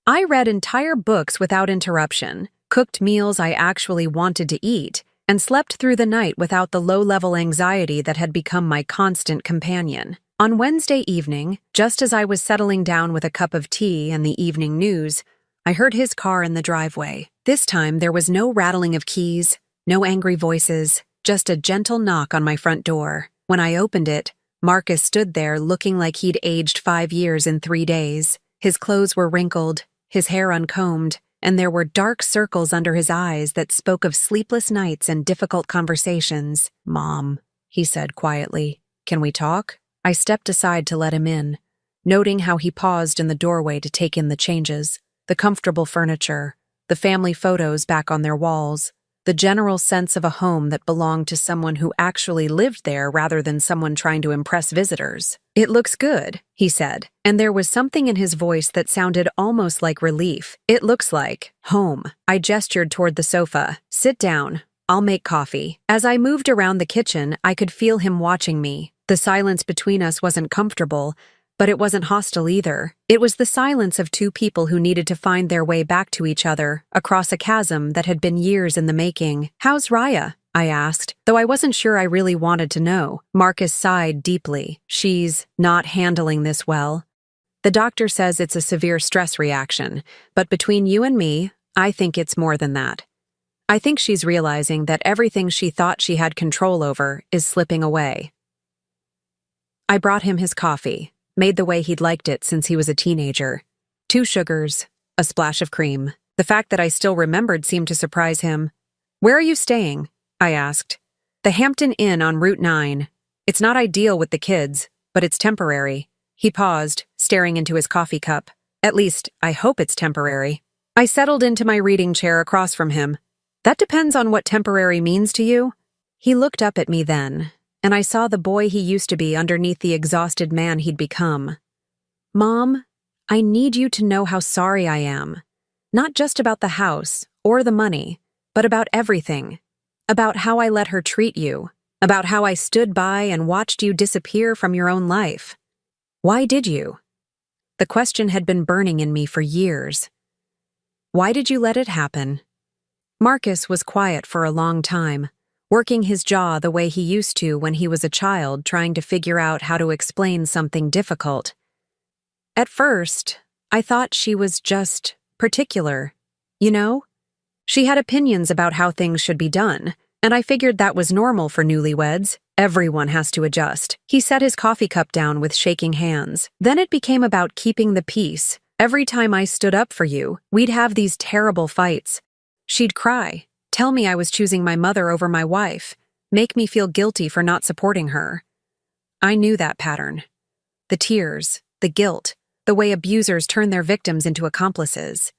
I read entire books without interruption, cooked meals I actually wanted to eat, and slept through the night without the low-level anxiety that had become my constant companion. On Wednesday evening, just as I was settling down with a cup of tea and the evening news, I heard his car in the driveway. This time there was no rattling of keys, no angry voices, just a gentle knock on my front door. When I opened it, Marcus stood there looking like he'd aged 5 years in 3 days. His clothes were wrinkled, his hair uncombed, and there were dark circles under his eyes that spoke of sleepless nights and difficult conversations. "Mom," he said quietly, "can we talk?" I stepped aside to let him in, noting how he paused in the doorway to take in the changes, the comfortable furniture, the family photos back on their walls, the general sense of a home that belonged to someone who actually lived there rather than someone trying to impress visitors. "It looks good," he said, and there was something in his voice that sounded almost like relief. "It looks like home." I gestured toward the sofa. "Sit down. I'll make coffee." As I moved around the kitchen, I could feel him watching me. The silence between us wasn't comfortable, but it wasn't hostile either. It was the silence of two people who needed to find their way back to each other, across a chasm that had been years in the making. "How's Raya?" I asked, though I wasn't sure I really wanted to know. Marcus sighed deeply. "She's not handling this well. The doctor says it's a severe stress reaction, but between you and me, I think it's more than that. I think she's realizing that everything she thought she had control over is slipping away." I brought him his coffee, made the way he'd liked it since he was a teenager. 2 sugars, a splash of cream. The fact that I still remembered seemed to surprise him. "Where are you staying?" I asked. "The Hampton Inn on Route 9. It's not ideal with the kids, but it's temporary." He paused, staring into his coffee cup. "At least, I hope it's temporary." I settled into my reading chair across from him. "That depends on what temporary means to you." He looked up at me then, and I saw the boy he used to be underneath the exhausted man he'd become. "Mom, I need you to know how sorry I am. Not just about the house or the money, but about everything. About how I let her treat you. About how I stood by and watched you disappear from your own life. Why did you?" The question had been burning in me for years. Why did you let it happen? Marcus was quiet for a long time, working his jaw the way he used to when he was a child trying to figure out how to explain something difficult. "At first, I thought she was just particular, you know? She had opinions about how things should be done, and I figured that was normal for newlyweds. Everyone has to adjust." He set his coffee cup down with shaking hands. "Then it became about keeping the peace. Every time I stood up for you, we'd have these terrible fights. She'd cry, tell me I was choosing my mother over my wife, make me feel guilty for not supporting her. I knew that pattern. The tears, the guilt, the way abusers turn their victims into accomplices.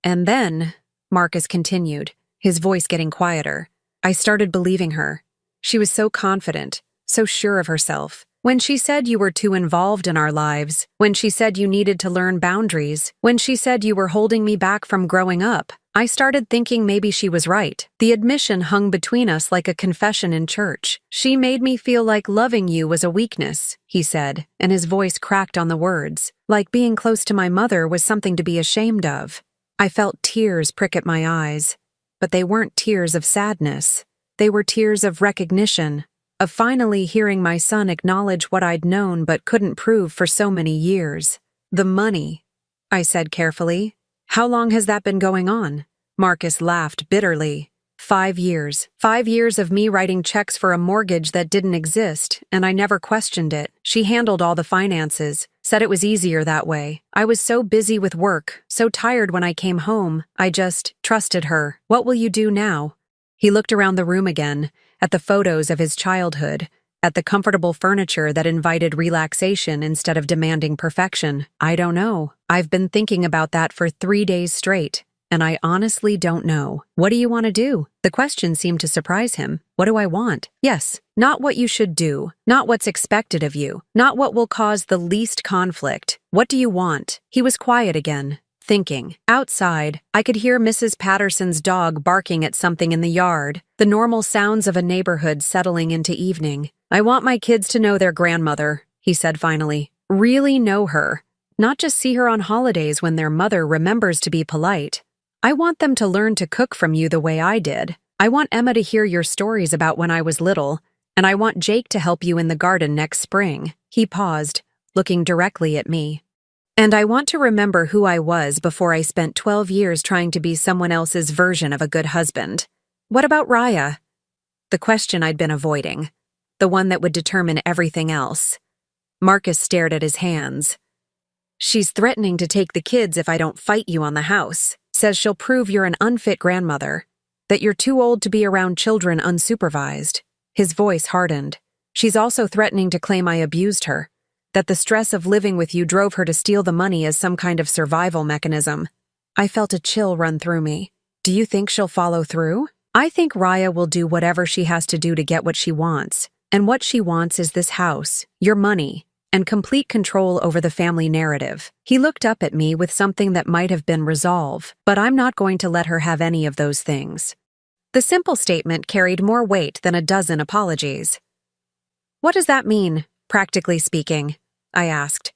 And then," Marcus continued, his voice getting quieter, "I started believing her. She was so confident, so sure of herself. When she said you were too involved in our lives, when she said you needed to learn boundaries, when she said you were holding me back from growing up, I started thinking maybe she was right. The admission hung between us like a confession in church. She made me feel like loving you was a weakness," he said, and his voice cracked on the words, "like being close to my mother was something to be ashamed of." I felt tears prick at my eyes, but they weren't tears of sadness. They were tears of recognition, of finally hearing my son acknowledge what I'd known but couldn't prove for so many years. "The money," I said carefully. "How long has that been going on?" Marcus laughed bitterly. 5 years. 5 years of me writing checks for a mortgage that didn't exist, and I never questioned it. She handled all the finances, said it was easier that way. I was so busy with work, so tired when I came home, I just trusted her. What will you do now? He looked around the room again, at the photos of his childhood, at the comfortable furniture that invited relaxation instead of demanding perfection. I don't know. I've been thinking about that for 3 days straight, and I honestly don't know. What do you want to do? The question seemed to surprise him. What do I want? Yes, not what you should do, not what's expected of you, not what will cause the least conflict. What do you want? He was quiet again, thinking. Outside, I could hear Mrs. Patterson's dog barking at something in the yard, the normal sounds of a neighborhood settling into evening. I want my kids to know their grandmother, he said finally. Really know her. Not just see her on holidays when their mother remembers to be polite. I want them to learn to cook from you the way I did. I want Emma to hear your stories about when I was little, and I want Jake to help you in the garden next spring. He paused, looking directly at me. And I want to remember who I was before I spent 12 years trying to be someone else's version of a good husband. What about Raya? The question I'd been avoiding. the one that would determine everything else. Marcus stared at his hands. She's threatening to take the kids if I don't fight you on the house. Says she'll prove you're an unfit grandmother, that you're too old to be around children unsupervised. His voice hardened. She's also threatening to claim I abused her, that the stress of living with you drove her to steal the money as some kind of survival mechanism. I felt a chill run through me. Do you think she'll follow through? I think Raya will do whatever she has to do to get what she wants. And what she wants is this house, your money, and complete control over the family narrative. He looked up at me with something that might have been resolve, but I'm not going to let her have any of those things. The simple statement carried more weight than a dozen apologies. What does that mean, practically speaking? I asked.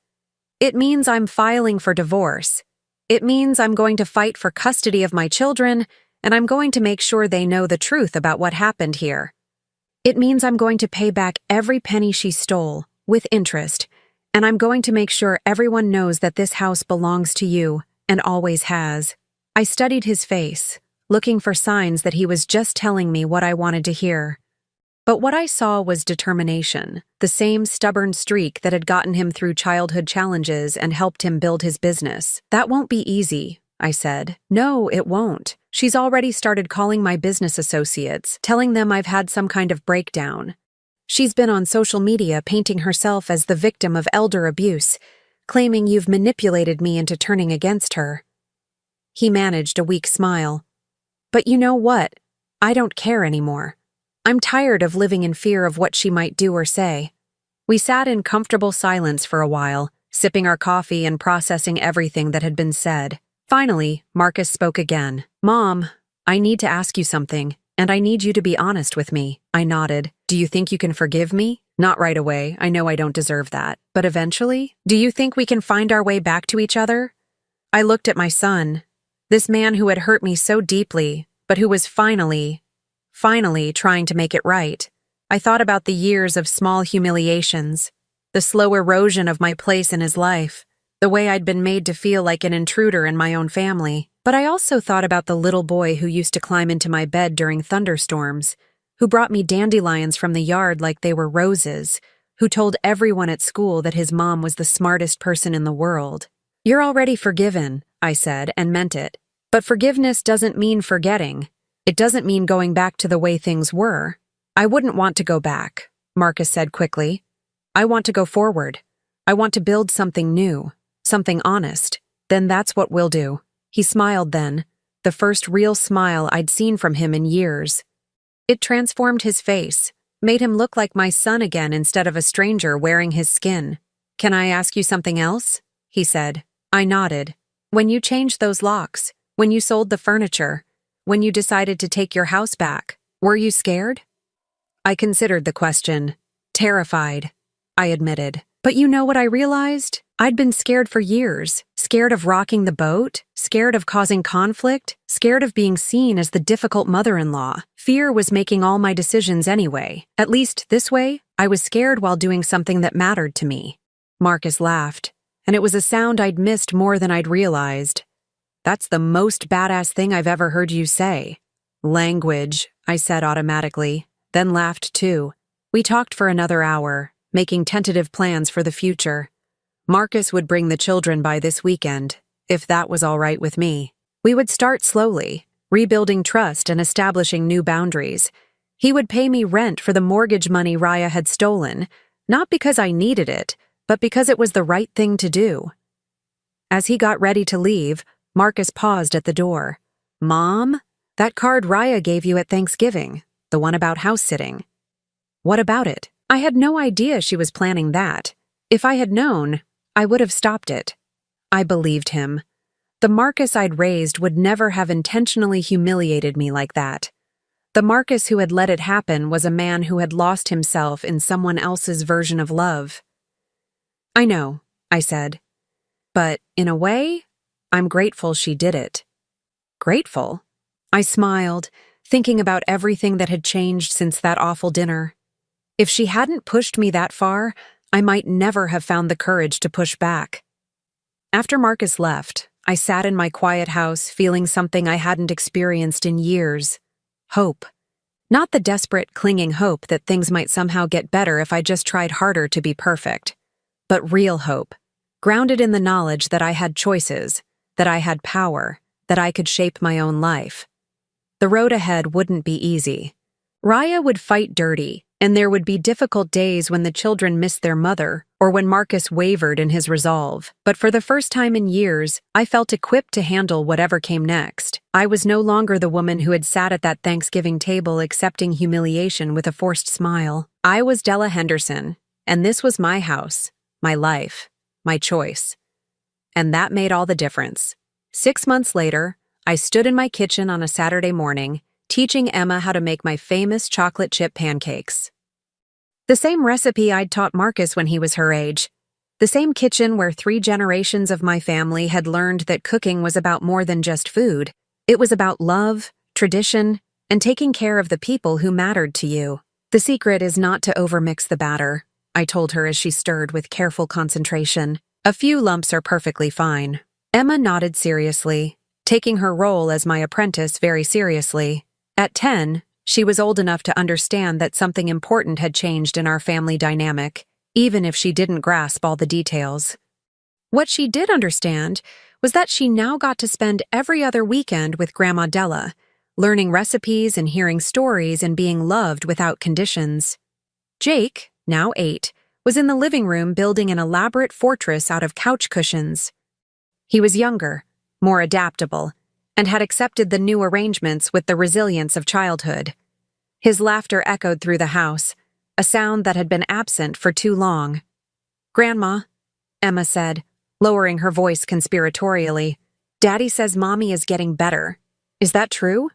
It means I'm filing for divorce. It means I'm going to fight for custody of my children, and I'm going to make sure they know the truth about what happened here. It means I'm going to pay back every penny she stole, with interest, and I'm going to make sure everyone knows that this house belongs to you, and always has. I studied his face, looking for signs that he was just telling me what I wanted to hear. But what I saw was determination, the same stubborn streak that had gotten him through childhood challenges and helped him build his business. That won't be easy, I said. No, it won't. She's already started calling my business associates, telling them I've had some kind of breakdown. She's been on social media painting herself as the victim of elder abuse, claiming you've manipulated me into turning against her. He managed a weak smile. But you know what? I don't care anymore. I'm tired of living in fear of what she might do or say. We sat in comfortable silence for a while, sipping our coffee and processing everything that had been said. Finally, Marcus spoke again. Mom, I need to ask you something, and I need you to be honest with me. I nodded. Do you think you can forgive me? Not right away. I know I don't deserve that. But eventually? Do you think we can find our way back to each other? I looked at my son, this man who had hurt me so deeply, but who was finally trying to make it right. I thought about the years of small humiliations, the slow erosion of my place in his life, the way I'd been made to feel like an intruder in my own family. But I also thought about the little boy who used to climb into my bed during thunderstorms, who brought me dandelions from the yard like they were roses, who told everyone at school that his mom was the smartest person in the world. You're already forgiven, I said, and meant it. But forgiveness doesn't mean forgetting. It doesn't mean going back to the way things were. I wouldn't want to go back, Marcus said quickly. I want to go forward. I want to build something new, something honest. Then that's what we'll do. He smiled then, the first real smile I'd seen from him in years. It transformed his face, made him look like my son again instead of a stranger wearing his skin. Can I ask you something else? He said. I nodded. When you changed those locks, when you sold the furniture, when you decided to take your house back, were you scared? I considered the question. Terrified, I admitted. But you know what I realized? I'd been scared for years. Scared of rocking the boat, scared of causing conflict, scared of being seen as the difficult mother-in-law. Fear was making all my decisions anyway. At least this way, I was scared while doing something that mattered to me. Marcus laughed, and it was a sound I'd missed more than I'd realized. That's the most badass thing I've ever heard you say. Language, I said automatically, then laughed too. We talked for another hour, making tentative plans for the future. Marcus would bring the children by this weekend, if that was all right with me. We would start slowly, rebuilding trust and establishing new boundaries. He would pay me rent for the mortgage money Raya had stolen, not because I needed it, but because it was the right thing to do. As he got ready to leave, Marcus paused at the door. Mom, that card Raya gave you at Thanksgiving, the one about house-sitting. What about it? I had no idea she was planning that. If I had known, I would have stopped it. I believed him. The Marcus I'd raised would never have intentionally humiliated me like that. The Marcus who had let it happen was a man who had lost himself in someone else's version of love. I know, I said. But, in a way, I'm grateful she did it. Grateful? I smiled, thinking about everything that had changed since that awful dinner. If she hadn't pushed me that far, I might never have found the courage to push back. After Marcus left, I sat in my quiet house feeling something I hadn't experienced in years. Hope. Not the desperate, clinging hope that things might somehow get better if I just tried harder to be perfect, but real hope, grounded in the knowledge that I had choices, that I had power, that I could shape my own life. The road ahead wouldn't be easy. Raya would fight dirty, and there would be difficult days when the children missed their mother or when Marcus wavered in his resolve. But for the first time in years, I felt equipped to handle whatever came next. I was no longer the woman who had sat at that Thanksgiving table accepting humiliation with a forced smile. I was Della Henderson, and this was my house, my life, my choice. And that made all the difference. 6 months later, I stood in my kitchen on a Saturday morning, teaching Emma how to make my famous chocolate chip pancakes. The same recipe I'd taught Marcus when he was her age. The same kitchen where 3 generations of my family had learned that cooking was about more than just food. It was about love, tradition, and taking care of the people who mattered to you. The secret is not to overmix the batter, I told her as she stirred with careful concentration. A few lumps are perfectly fine. Emma nodded seriously, taking her role as my apprentice very seriously. At 10, she was old enough to understand that something important had changed in our family dynamic, even if she didn't grasp all the details. What she did understand was that she now got to spend every other weekend with Grandma Della, learning recipes and hearing stories and being loved without conditions. Jake, now 8, was in the living room building an elaborate fortress out of couch cushions. He was younger, more adaptable, and had accepted the new arrangements with the resilience of childhood. His laughter echoed through the house, a sound that had been absent for too long. "Grandma," Emma said, lowering her voice conspiratorially, "Daddy says Mommy is getting better. Is that true?"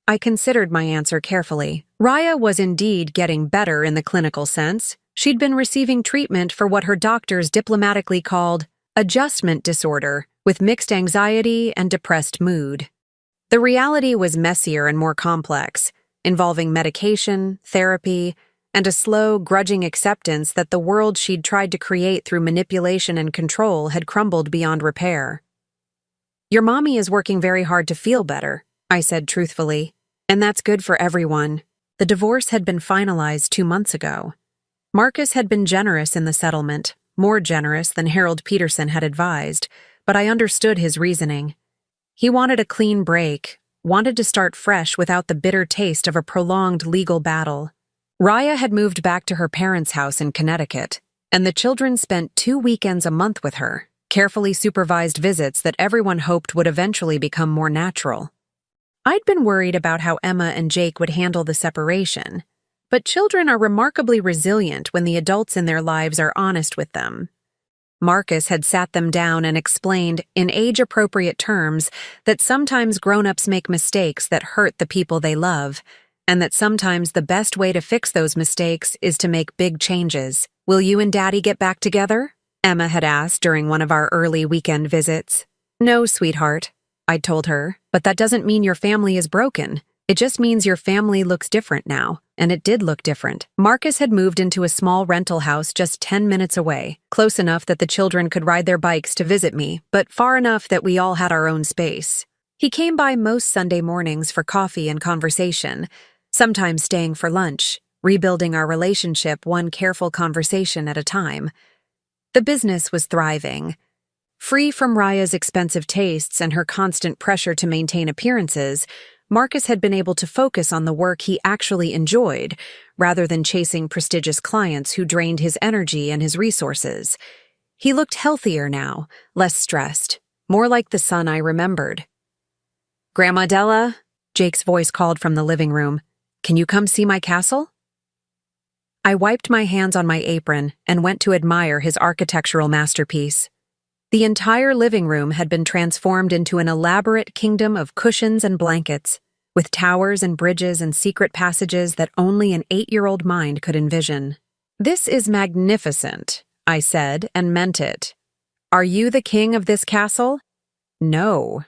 I considered my answer carefully. Raya was indeed getting better in the clinical sense. She'd been receiving treatment for what her doctors diplomatically called adjustment disorder, with mixed anxiety and depressed mood. The reality was messier and more complex, involving medication, therapy, and a slow, grudging acceptance that the world she'd tried to create through manipulation and control had crumbled beyond repair. "Your mommy is working very hard to feel better," I said truthfully, "and that's good for everyone." The divorce had been finalized 2 months ago. Marcus had been generous in the settlement, more generous than Harold Peterson had advised, but I understood his reasoning. He wanted a clean break, wanted to start fresh without the bitter taste of a prolonged legal battle. Raya had moved back to her parents' house in Connecticut, and the children spent 2 weekends a month with her, carefully supervised visits that everyone hoped would eventually become more natural. I'd been worried about how Emma and Jake would handle the separation, but children are remarkably resilient when the adults in their lives are honest with them. Marcus had sat them down and explained, in age-appropriate terms, that sometimes grown-ups make mistakes that hurt the people they love, and that sometimes the best way to fix those mistakes is to make big changes. "Will you and Daddy get back together?" Emma had asked during one of our early weekend visits. "No, sweetheart," I'd told her, "but that doesn't mean your family is broken. It just means your family looks different now." And it did look different. Marcus had moved into a small rental house just 10 minutes away, close enough that the children could ride their bikes to visit me, but far enough that we all had our own space. He came by most Sunday mornings for coffee and conversation, sometimes staying for lunch, rebuilding our relationship one careful conversation at a time. The business was thriving. Free from Raya's expensive tastes and her constant pressure to maintain appearances, Marcus had been able to focus on the work he actually enjoyed, rather than chasing prestigious clients who drained his energy and his resources. He looked healthier now, less stressed, more like the son I remembered. "Grandma Della," Jake's voice called from the living room, "can you come see my castle?" I wiped my hands on my apron and went to admire his architectural masterpiece. The entire living room had been transformed into an elaborate kingdom of cushions and blankets, with towers and bridges and secret passages that only an 8-year-old mind could envision. "This is magnificent," I said, and meant it. "Are you the king of this castle?" "No,"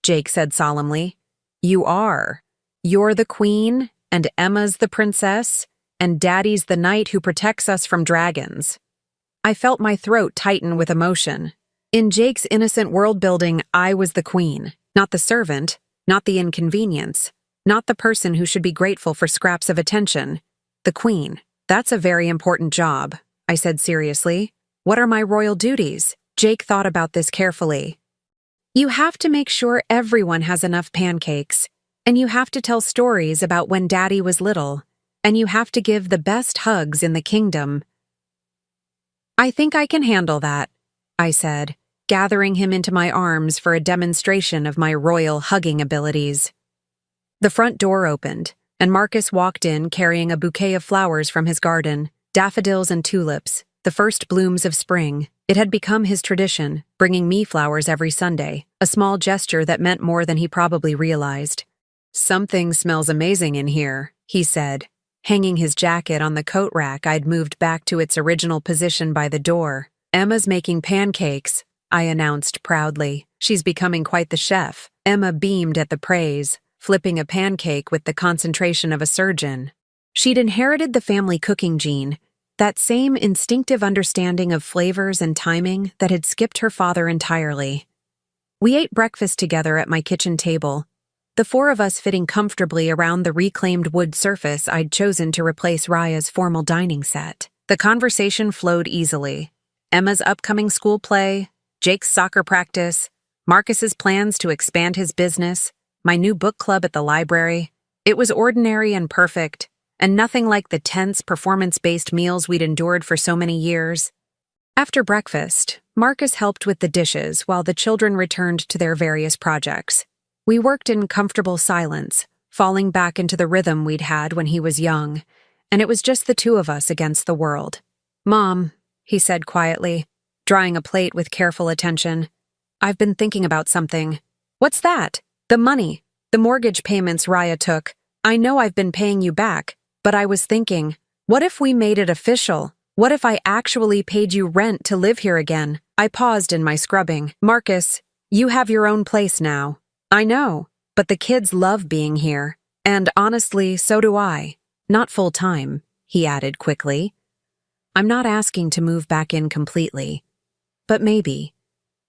Jake said solemnly. "You are. You're the queen, and Emma's the princess, and Daddy's the knight who protects us from dragons." I felt my throat tighten with emotion. In Jake's innocent world-building, I was the queen, not the servant, not the inconvenience, not the person who should be grateful for scraps of attention. The queen. That's a very important job, I said seriously. What are my royal duties? Jake thought about this carefully. You have to make sure everyone has enough pancakes, and you have to tell stories about when Daddy was little, and you have to give the best hugs in the kingdom. I think I can handle that, I said, gathering him into my arms for a demonstration of my royal hugging abilities. The front door opened, and Marcus walked in carrying a bouquet of flowers from his garden, daffodils and tulips, the first blooms of spring. It had become his tradition, bringing me flowers every Sunday, a small gesture that meant more than he probably realized. Something smells amazing in here, he said, hanging his jacket on the coat rack I'd moved back to its original position by the door. Emma's making pancakes, I announced proudly. She's becoming quite the chef. Emma beamed at the praise, flipping a pancake with the concentration of a surgeon. She'd inherited the family cooking gene, that same instinctive understanding of flavors and timing that had skipped her father entirely. We ate breakfast together at my kitchen table, the four of us fitting comfortably around the reclaimed wood surface I'd chosen to replace Raya's formal dining set. The conversation flowed easily. Emma's upcoming school play, Jake's soccer practice, Marcus's plans to expand his business, my new book club at the library. It was ordinary and perfect, and nothing like the tense, performance-based meals we'd endured for so many years. After breakfast, Marcus helped with the dishes while the children returned to their various projects. We worked in comfortable silence, falling back into the rhythm we'd had when he was young, and it was just the two of us against the world. "Mom," he said quietly, drying a plate with careful attention, "I've been thinking about something." "What's that?" "The money. The mortgage payments Raya took. I know I've been paying you back, but I was thinking, what if we made it official? What if I actually paid you rent to live here again?" I paused in my scrubbing. "Marcus, you have your own place now." "I know, but the kids love being here. And honestly, so do I. Not full time," he added quickly. "I'm not asking to move back in completely. But maybe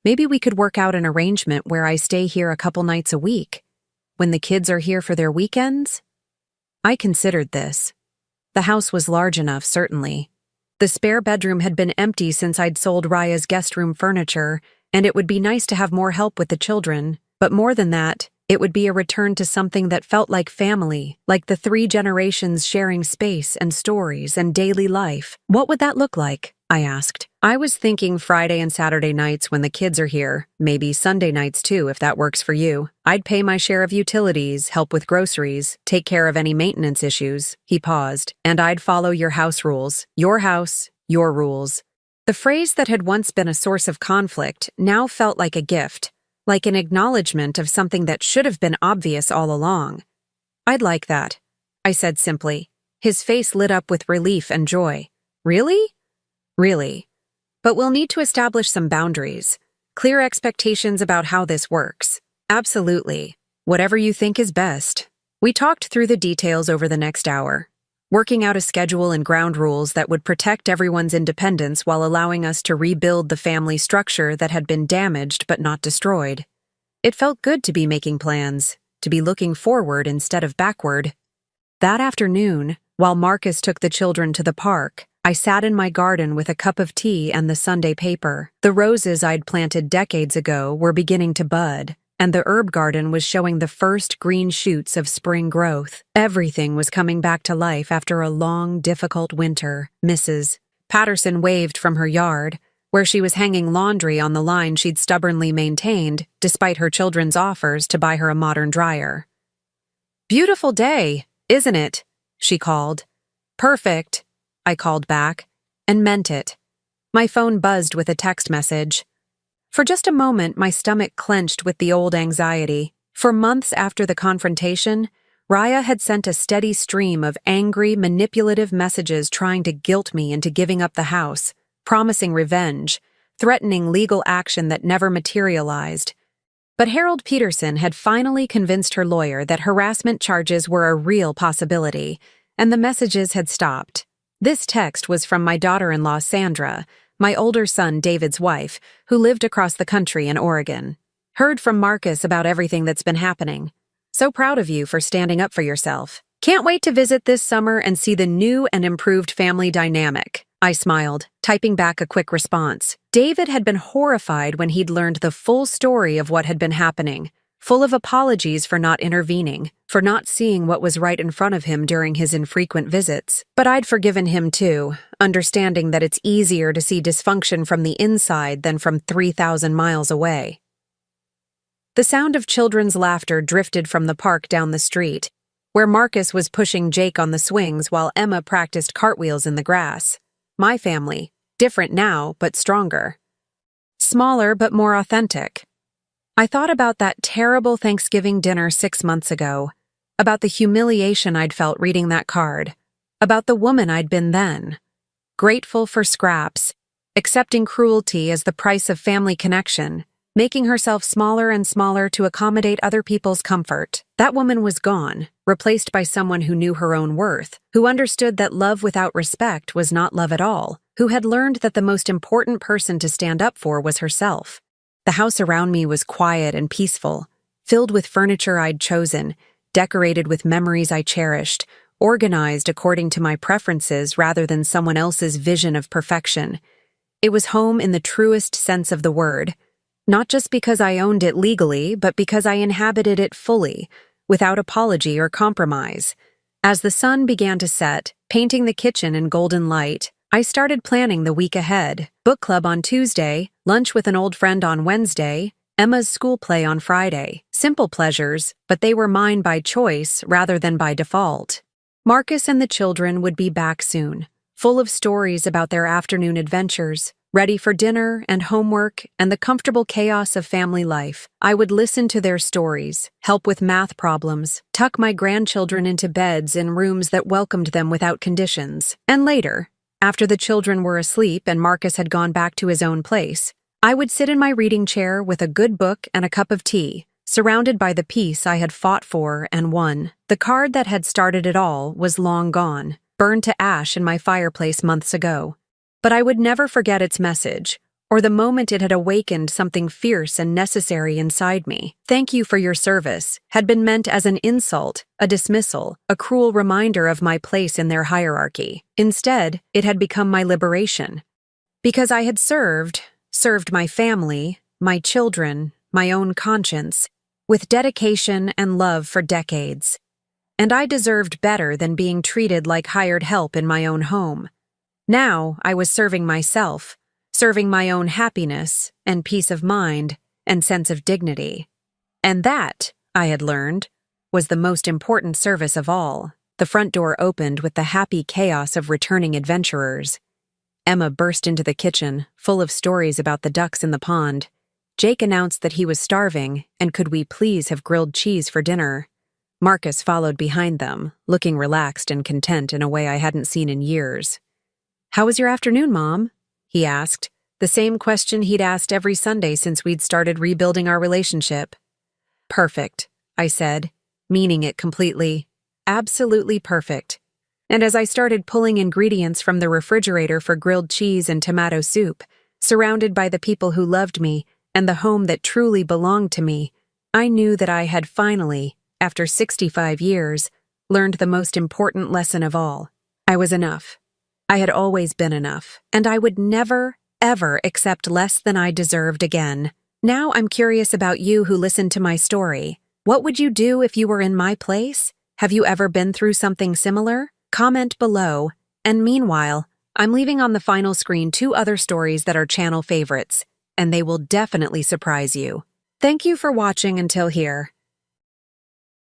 we could work out an arrangement where I stay here a couple nights a week, when the kids are here for their weekends." I considered this. The house was large enough, certainly. The spare bedroom had been empty since I'd sold Raya's guest room furniture, and it would be nice to have more help with the children. But more than that, it would be a return to something that felt like family, like the 3 generations sharing space and stories and daily life. "What would that look like?" I asked. "I was thinking Friday and Saturday nights when the kids are here, maybe Sunday nights too if that works for you. I'd pay my share of utilities, help with groceries, take care of any maintenance issues." He paused. "And I'd follow your house rules. Your house, your rules." The phrase that had once been a source of conflict now felt like a gift, like an acknowledgement of something that should have been obvious all along. "I'd like that," I said simply. His face lit up with relief and joy. "Really?" "Really. But we'll need to establish some boundaries, clear expectations about how this works." "Absolutely. Whatever you think is best." We talked through the details over the next hour, working out a schedule and ground rules that would protect everyone's independence while allowing us to rebuild the family structure that had been damaged but not destroyed. It felt good to be making plans, to be looking forward instead of backward. That afternoon, while Marcus took the children to the park, I sat in my garden with a cup of tea and the Sunday paper. The roses I'd planted decades ago were beginning to bud, and the herb garden was showing the first green shoots of spring growth. Everything was coming back to life after a long, difficult winter. Mrs. Patterson waved from her yard, where she was hanging laundry on the line she'd stubbornly maintained, despite her children's offers to buy her a modern dryer. "Beautiful day, isn't it?" she called. "Perfect," I called back, and meant it. My phone buzzed with a text message. For just a moment, my stomach clenched with the old anxiety. For months after the confrontation, Raya had sent a steady stream of angry, manipulative messages trying to guilt me into giving up the house, promising revenge, threatening legal action that never materialized. But Harold Peterson had finally convinced her lawyer that harassment charges were a real possibility, and the messages had stopped. This text was from my daughter-in-law, Sandra, my older son David's wife, who lived across the country in Oregon. "Heard from Marcus about everything that's been happening. So proud of you for standing up for yourself. Can't wait to visit this summer and see the new and improved family dynamic. I smiled, typing back a quick response. David had been horrified when he'd learned the full story of what had been happening, full of apologies for not intervening, for not seeing what was right in front of him during his infrequent visits. But I'd forgiven him too, understanding that it's easier to see dysfunction from the inside than from 3,000 miles away. The sound of children's laughter drifted from the park down the street, where Marcus was pushing Jake on the swings while Emma practiced cartwheels in the grass. My family, different now, but stronger. Smaller, but more authentic. I thought about that terrible Thanksgiving dinner 6 months ago, about the humiliation I'd felt reading that card, about the woman I'd been then. Grateful for scraps, accepting cruelty as the price of family connection, making herself smaller and smaller to accommodate other people's comfort. That woman was gone, replaced by someone who knew her own worth, who understood that love without respect was not love at all, who had learned that the most important person to stand up for was herself. The house around me was quiet and peaceful, filled with furniture I'd chosen, decorated with memories I cherished, organized according to my preferences rather than someone else's vision of perfection. It was home in the truest sense of the word, not just because I owned it legally, but because I inhabited it fully, without apology or compromise. As the sun began to set, painting the kitchen in golden light, I started planning the week ahead. Book club on Tuesday, lunch with an old friend on Wednesday, Emma's school play on Friday. Simple pleasures, but they were mine by choice rather than by default. Marcus and the children would be back soon, full of stories about their afternoon adventures, ready for dinner and homework and the comfortable chaos of family life. I would listen to their stories, help with math problems, tuck my grandchildren into beds in rooms that welcomed them without conditions. And later, after the children were asleep and Marcus had gone back to his own place, I would sit in my reading chair with a good book and a cup of tea, surrounded by the peace I had fought for and won. The card that had started it all was long gone, burned to ash in my fireplace months ago. But I would never forget its message, or the moment it had awakened something fierce and necessary inside me. Thank you for your service had been meant as an insult, a dismissal, a cruel reminder of my place in their hierarchy. Instead, it had become my liberation. Because I had served my family, my children, my own conscience, with dedication and love for decades. And I deserved better than being treated like hired help in my own home. Now I was serving myself, serving my own happiness and peace of mind and sense of dignity. And that, I had learned, was the most important service of all. The front door opened with the happy chaos of returning adventurers. Emma burst into the kitchen, full of stories about the ducks in the pond. Jake announced that he was starving and could we please have grilled cheese for dinner. Marcus followed behind them, looking relaxed and content in a way I hadn't seen in years. "How was your afternoon, Mom?" he asked, the same question he'd asked every Sunday since we'd started rebuilding our relationship. "Perfect," I said, meaning it completely. Absolutely perfect. And as I started pulling ingredients from the refrigerator for grilled cheese and tomato soup, surrounded by the people who loved me and the home that truly belonged to me, I knew that I had finally, after 65 years, learned the most important lesson of all. I was enough. I had always been enough, and I would never, ever accept less than I deserved again. Now I'm curious about you who listened to my story. What would you do if you were in my place? Have you ever been through something similar? Comment below. And meanwhile, I'm leaving on the final screen 2 other stories that are channel favorites, and they will definitely surprise you. Thank you for watching until here.